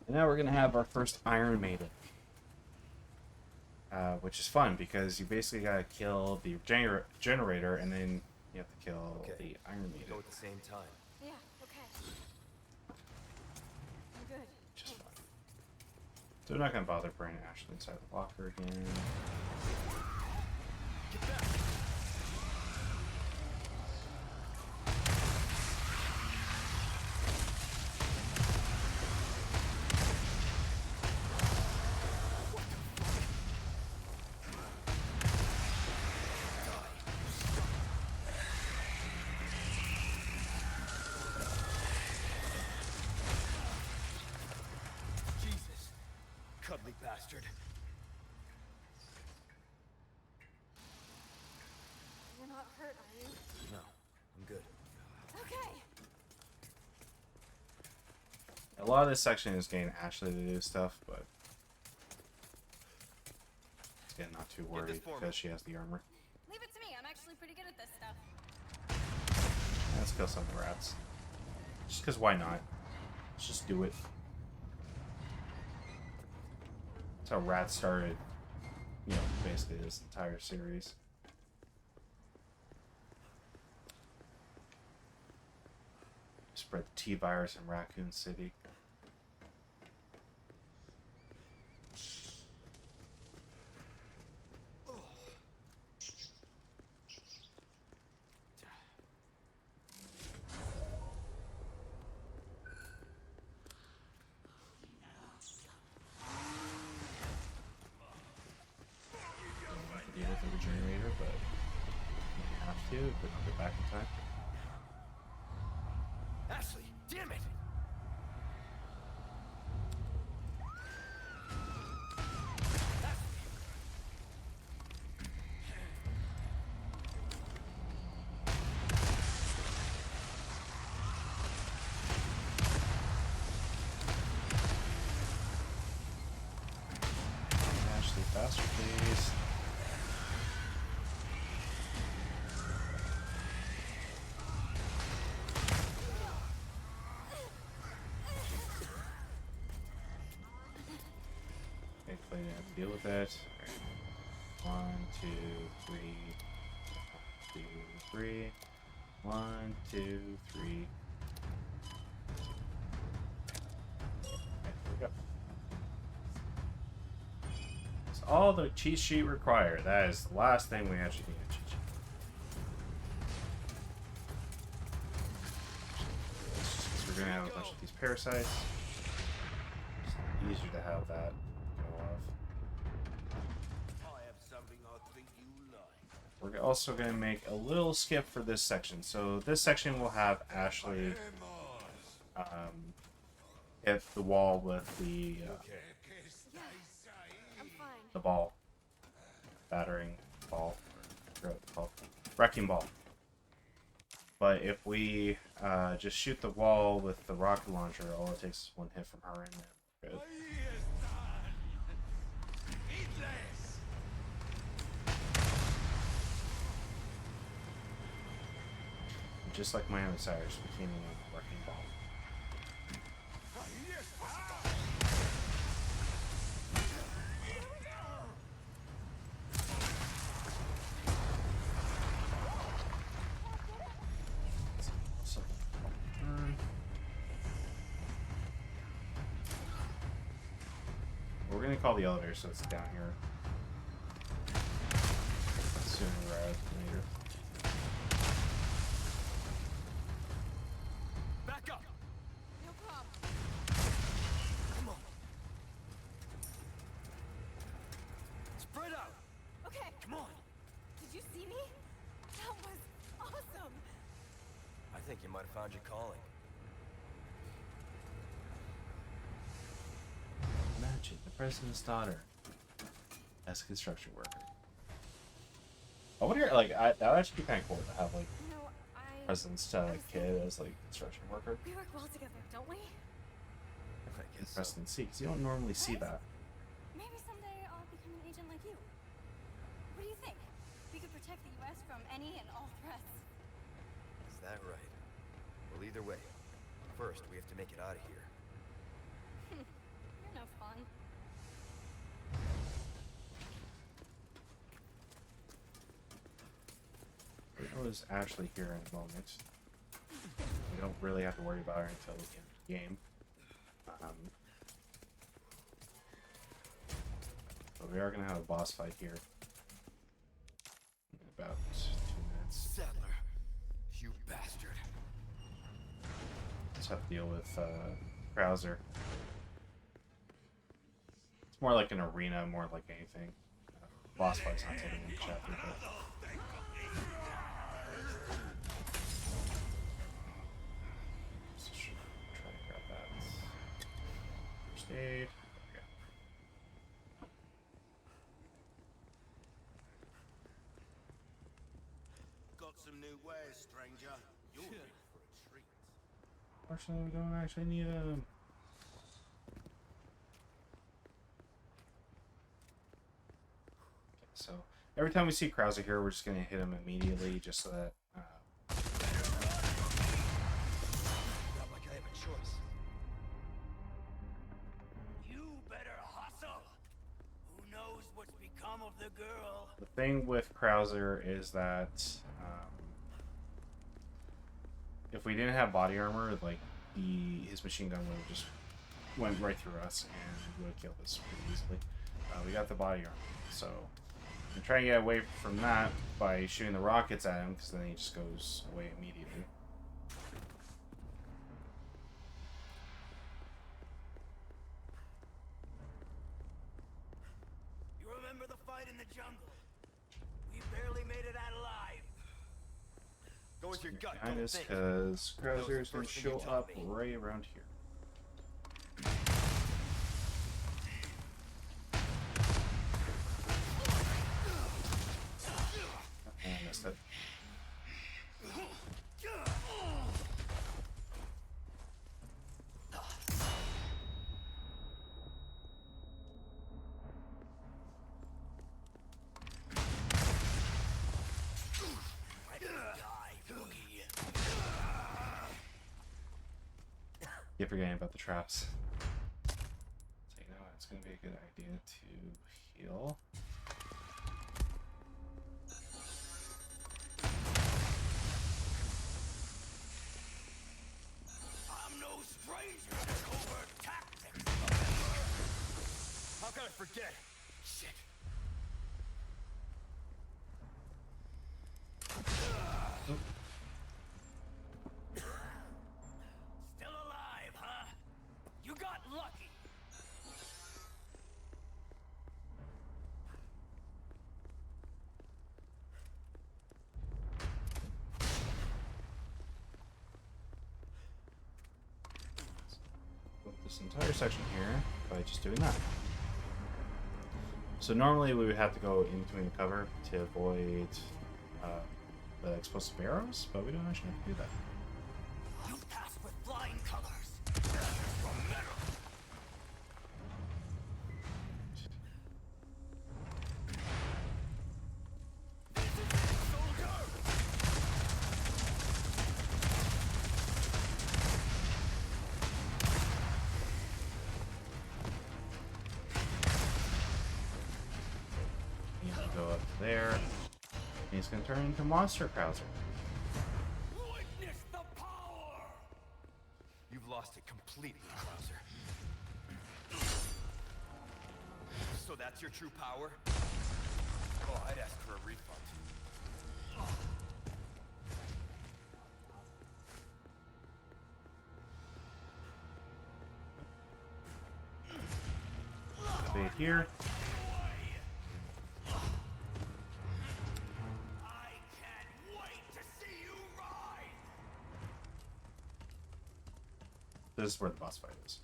And now we're gonna have our first Iron Maiden. Which is fun because you basically gotta kill the generator and then you have to kill Okay. the Iron We Maiden. go at the same time. Yeah, okay. I'm good. Which is fun. So we're not gonna bother bringing Ashley inside the locker again. Get back! Jesus. Cuddly bastard. You're not hurt, are you? No, I'm good. Okay. A lot of this section is getting Ashley to do stuff, but again, not too this worried for me. because she has the armor. Leave it to me. I'm actually pretty good at this stuff. Let's kill some rats. Just because why not? Let's just do it. That's how rats started, you know, basically this entire series. Spread the T-virus in Raccoon City. Deal with the regenerator, but you have to, but I'll get back in time. Ashley, damn it! Ashley, faster, please. Thankfully, I didn't have to deal with it. Alright. 1, 2, 3. 1, 2, 3. 1, 2, 3. all the cheat sheet required. That is the last thing we actually need a cheat sheet. We're gonna have a bunch of these parasites. It's easier to have that go off. I have something I think you like. We're also gonna make a little skip for this section. So this section will have Ashley hit the wall with the I'm fine. the ball, battering ball, or called wrecking ball. But if we just shoot the wall with the rocket launcher, all it takes is one hit from her, and we're good. Just like my outsiders became a wrecking ball. We're gonna call the elevator, so it's down here. Sooner rather than later. Back up! No problem. Come on. Spread out! Okay. Come on! Did you see me? That was awesome. I think you might have found your calling. Imagine the president's daughter as a construction worker. I wonder, like, that would actually be kind of cool to have, like, You know, president's kid as, like, construction worker. we work well together, don't we? I guess so. President C, because you don't normally see that. Maybe someday I'll become an agent like you. What do you think? We could protect the U.S. from any and all threats. Is that right? Well, either way, first we have to make it out of here. You're no fun. I was actually here in a moment. We don't really have to worry about her until the end of the game. But we are going to have a boss fight here in about 2 minutes. Settler, you bastard. Let's have to deal with Krauser. It's more like an arena, more like anything. Boss fight's not taking in the chapter, but... So should try to grab that. First aid. There we go. Got some new wares, stranger. You're in for a treat. Fortunately, we don't actually need them. Okay, so every time we see Krauser here, we're just going to hit him immediately, just so that... Not like I have a choice. You better hustle. Who knows what's become of the girl? The thing with Krauser is that if we didn't have body armor, like his machine gun would have just went right through us and would have killed us pretty easily. We got the body armor, so I'm trying to get away from that by shooting the rockets at him, because then he just goes away immediately. You remember the fight in the jungle? We barely made it out alive. Go with your gut, Behind don't us, think. because Krauser is going to First thing you show taught up me. right around here. I missed it. Keep forgetting about the traps. So you know what, it's going to be a good idea to heal. I'm no stranger to covert tactics. How can I forget? Shit. this entire section here by just doing that. So normally we would have to go in between the cover to avoid the explosive arrows, but we don't actually have to do that. You pass with flying colors. From metal. He's gonna go up there. And he's gonna turn into Monster Krauser. Witness the power. You've lost it completely, Krauser. So that's your true power? Oh, I'd ask for a refund. Stay here. I can't wait to see you rise. This is where the boss fight is.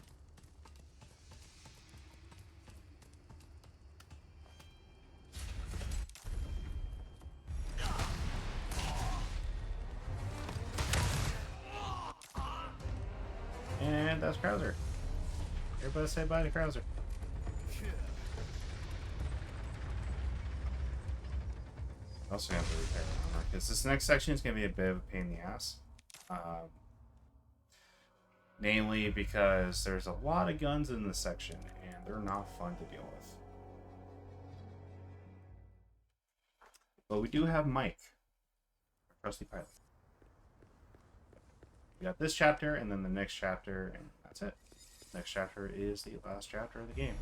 And that's Krauser. Everybody say bye to Krauser. Also have to repair armor because this next section is going to be a bit of a pain in the ass. Namely because there's a lot of guns in this section and they're not fun to deal with. But we do have Mike, our trusty pilot. We got this chapter and then the next chapter, and that's it. Next chapter is the last chapter of the game.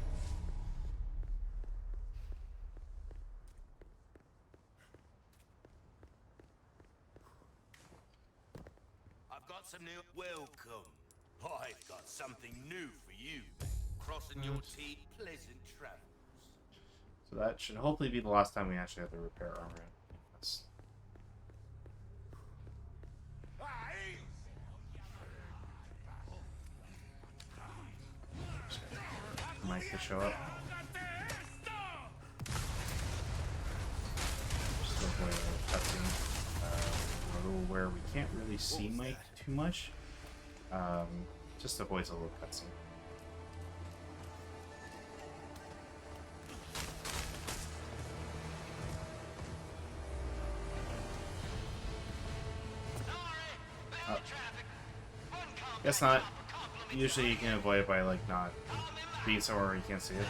I've got some new. Welcome. I've got something new for you. Crossing your T, pleasant travels. So that should hopefully be the last time we actually have to repair armor. That's... Mike to show up. Just avoid a cutscene where we can't really see Mike too much. Just avoids a little cutscene. Guess not. Usually you can avoid it by like not being somewhere where you can't see it.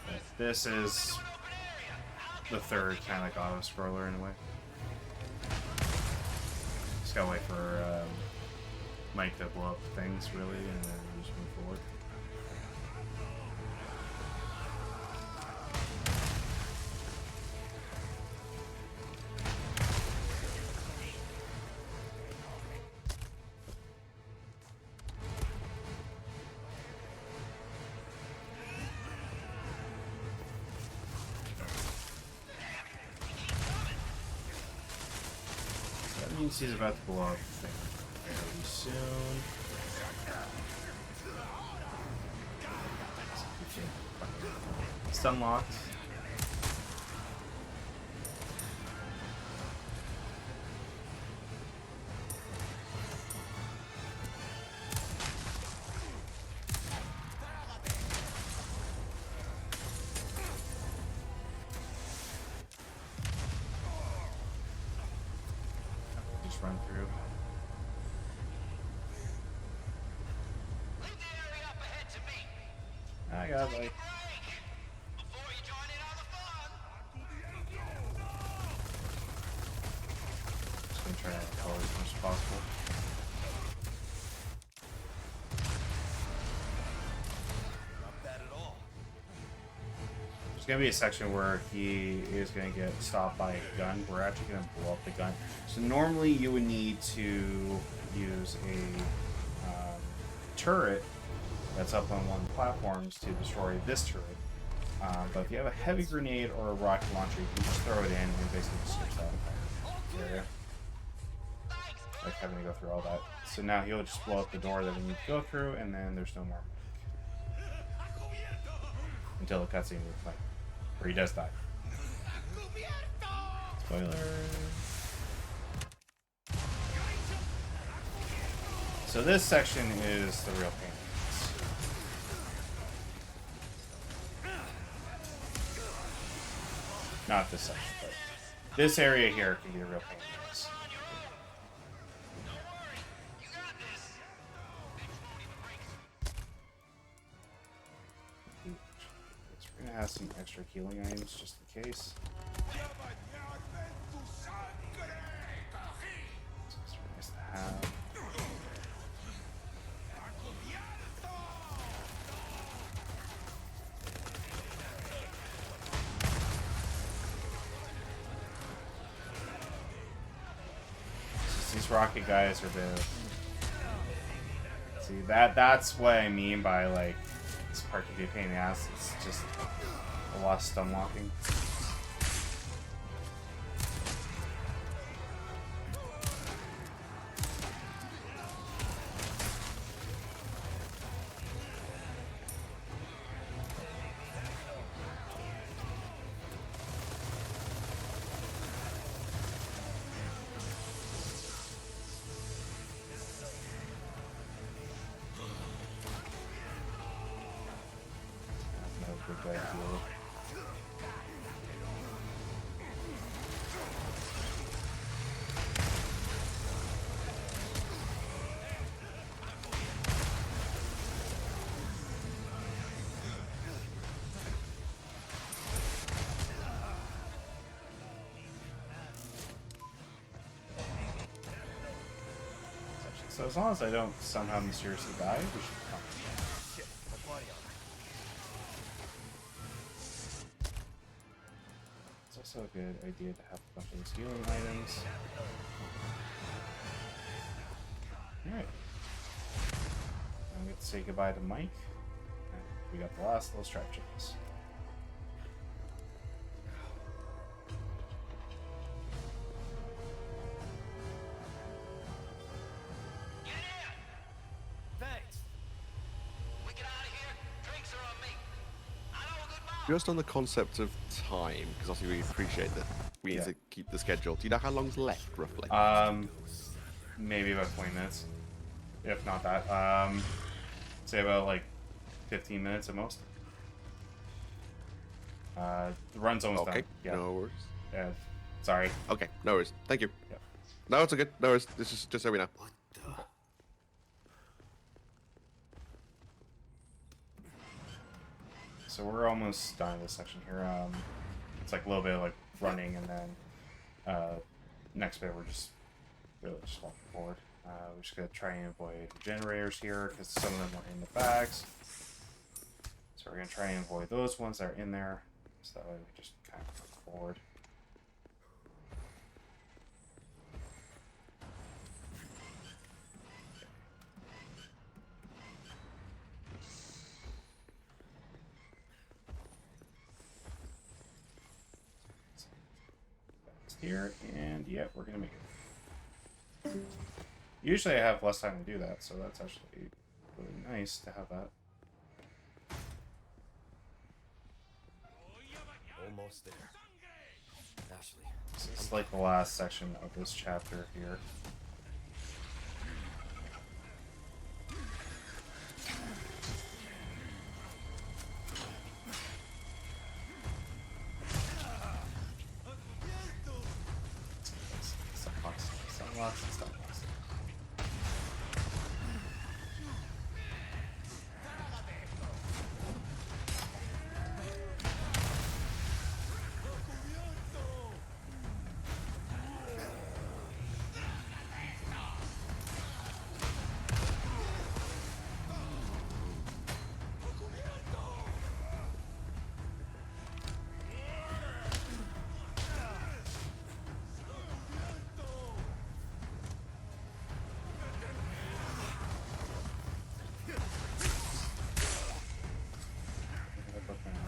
But this is the third kind of like auto scroller in a way. Just gotta wait for Mike to blow up things really, and then we just move forward. That means he's about to blow up the thing fairly soon. It's unlocked. Just run through. I got like. Just gonna try to color as much as possible. Not bad at all. There's gonna be a section where he is gonna get stopped by a gun. We're actually gonna blow up the gun. So normally you would need to use a turret that's up on one of the platforms to destroy this turret. But if you have a heavy grenade or a rocket launcher, you can just throw it in and basically just switch that entire area. Like having to go through all that. So now he'll just blow up the door that we need to go through, and then there's no more Mike. Until the cutscene with Mike, where he does die. Spoiler. So this section is the real pain. Not this section, but this area here can be a real pain in the ass. We're gonna have some extra healing items just in case. So it's nice to have. These rocket guys are big. See, that's what I mean by, like, this part can be a pain in the ass. It's just a lot of stun locking. Good idea. So as long as I don't somehow mysteriously die, we should be fine. Shit, my body armor. It's also a good idea to have a bunch of these healing items. Alright. I'm going to say goodbye to Mike. And we got the last little strap chains. Thanks. We get out of here. Drinks are on me. I know a good bar. Just on the concept of time, because obviously we appreciate that we need to keep the schedule. Do you know how long's left, roughly? Maybe about 20 minutes. If not that. Say about like 15 minutes at most. The run's almost done. Okay, Yeah. no worries. Yeah. Sorry. Okay, no worries. Thank you. Yeah. No, it's all good. No worries. This is just so we know. What the? So we're almost done with this section here. It's like a little bit of like running, and then next bit we're just really just walking forward. We're just gonna try and avoid generators here because some of them are in the bags. So we're gonna try and avoid those ones that are in there, so that way we just kind of move forward. Here, and yeah, we're gonna make it. Usually I have less time to do that, so that's actually really nice to have that. Almost there. Ashley. This is like the last section of this chapter here. Stop.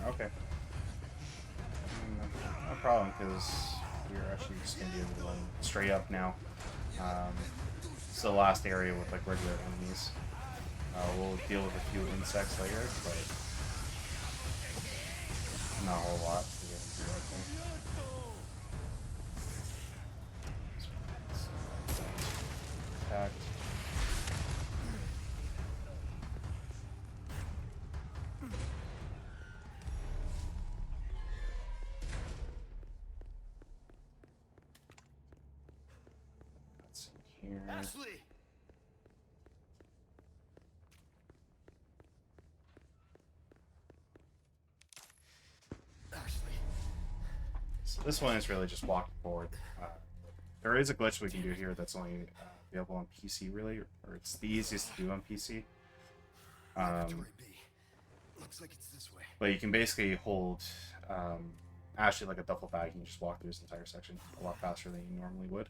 Okay. problem because we're actually just gonna be able to run straight up now. It's the last area with like regular enemies. We'll deal with a few insects later, but not a whole lot. So we have to do everything. Attacked. Let's see here. Ashley! So this one is really just walking forward. There is a glitch we can do here that's only available on PC, really, or it's the easiest to do on PC. Laboratory B. Looks like it's this way. But you can basically hold Ashley like a duffel bag and you just walk through this entire section a lot faster than you normally would.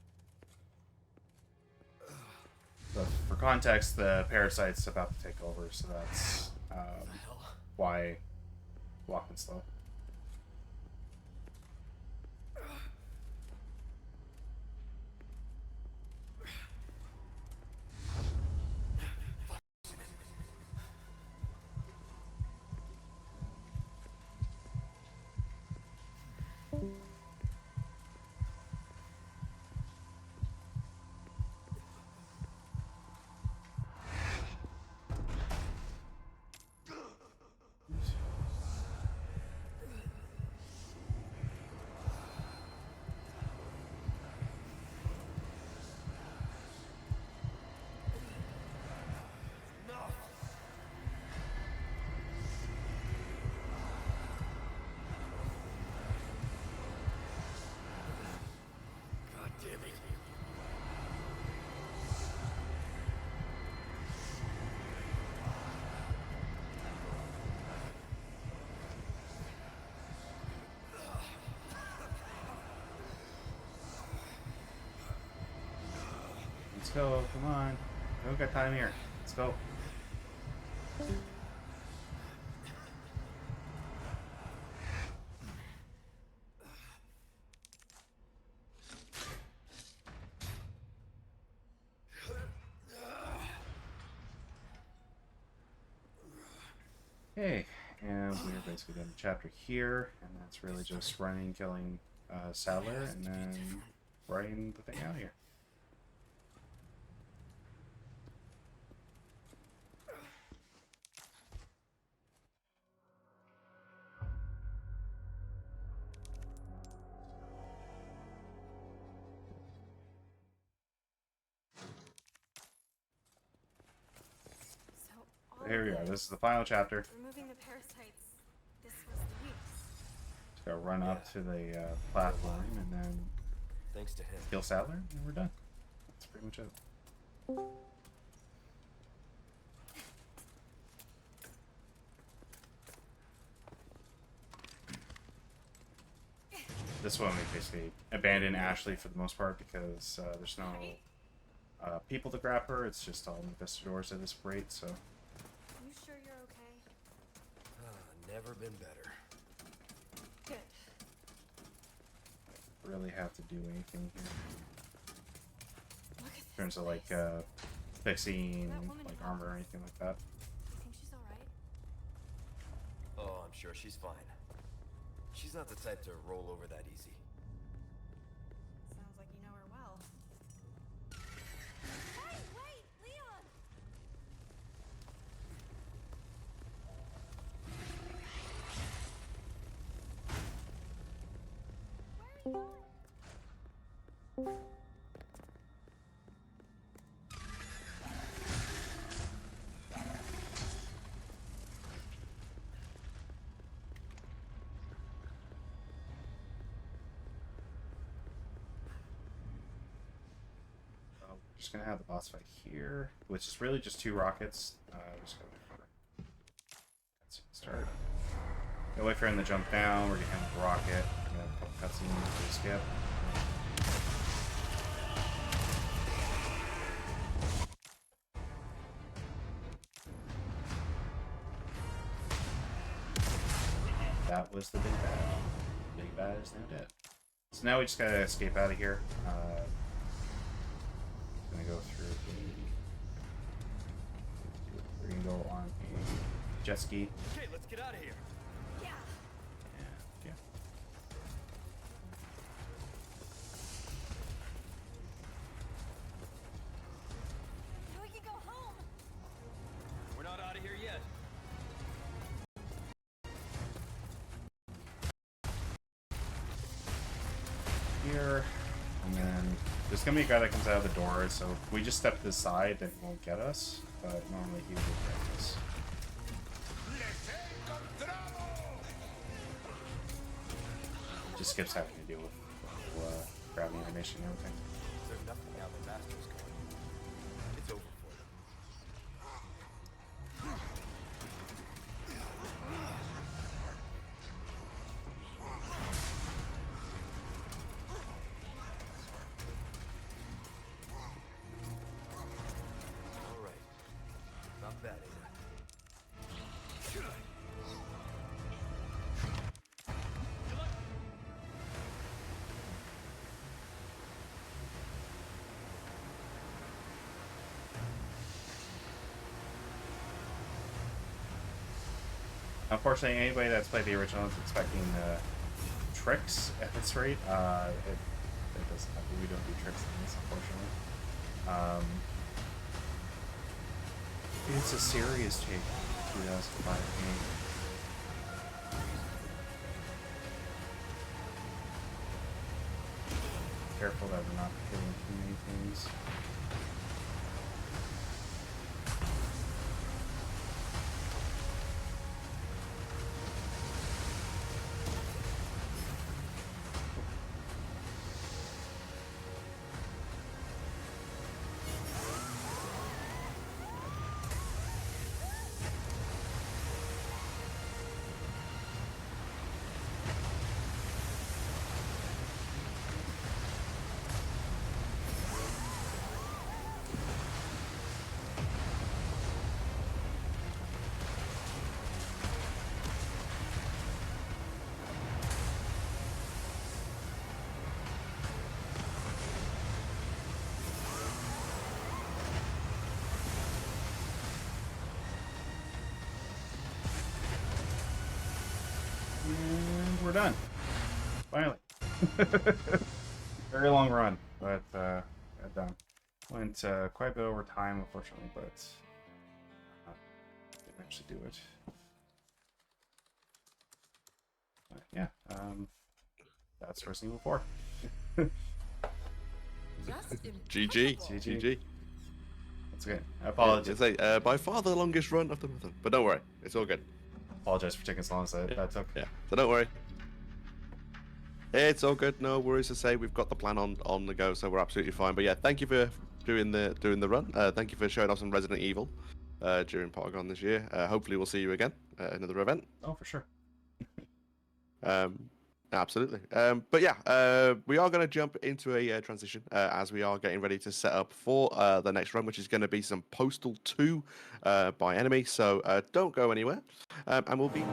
But for context, the parasite's about to take over, so that's why walking slow. God damn it. Let's go, come on. We don't got time here. Let's go. Okay, and we're basically done the chapter here, and that's really just running, killing Sadler, and then writing the thing out here. So all Here we of are. This is the final chapter. removing the parasites. This was the use. Just gotta run up to the platform and then Thanks to him. kill Sadler, and we're done. That's pretty much it. This one we basically abandon Ashley for the most part because there's no people to grab her. It's just all investigators at this rate, so You sure you're okay? Never been better. Good. really have to do anything here Look at in this terms of like place. fixing That woman like helped armor or us. anything like that. You think she's alright? Oh, I'm sure she's fine. She's not the type to roll over that easy. Sounds like you know her well. Hey, wait! Leon! Where are you going? We're just gonna have the boss fight here, which is really just 2 rockets. We're just gonna wait for cutscene to start. Gonna wait for him to jump down. We're gonna have the rocket. We're gonna have a couple cutscenes to skip. That was the big bad. Big that is now dead. So now we just gotta escape out of here. Gonna go through we're gonna go on a jet ski. Okay, let's get out of here. Yeah. Yeah. So we can go home. We're not out of here yet. Here, and then there's gonna be a guy that comes out of the door, so if we just step to the side, then he won't get us, but normally he will get us. Just skips having to deal with the whole, grabbing animation and everything. There's nothing now the master's gone. It's over for them. All right. Not bad, Ada. Unfortunately, anybody that's played the original is expecting tricks at this rate. It doesn't happen. We don't do tricks in this, unfortunately. It's a serious take. 2005 game. Careful that we're not hitting too many things. And we're done. Finally. Very long run, but done. Went quite a bit over time, unfortunately, but didn't actually do it. But yeah, that's Resident Evil 4. GG. GG. GG. That's okay. I Yeah, apologize. say, by far the longest run of the marathon. But don't worry, it's all good. Apologize for taking as long as that took. Yeah, so don't worry. It's all good. No worries to say. We've got the plan on the go, so we're absolutely fine. But yeah, thank you for doing the run. Thank you for showing off some Resident Evil during Pottergone this year. Hopefully, we'll see you again at another event. Oh, for sure. Absolutely. But yeah, we are going to jump into a transition as we are getting ready to set up for the next run, which is going to be some Postal 2 by Enemy. So don't go anywhere, and we'll be.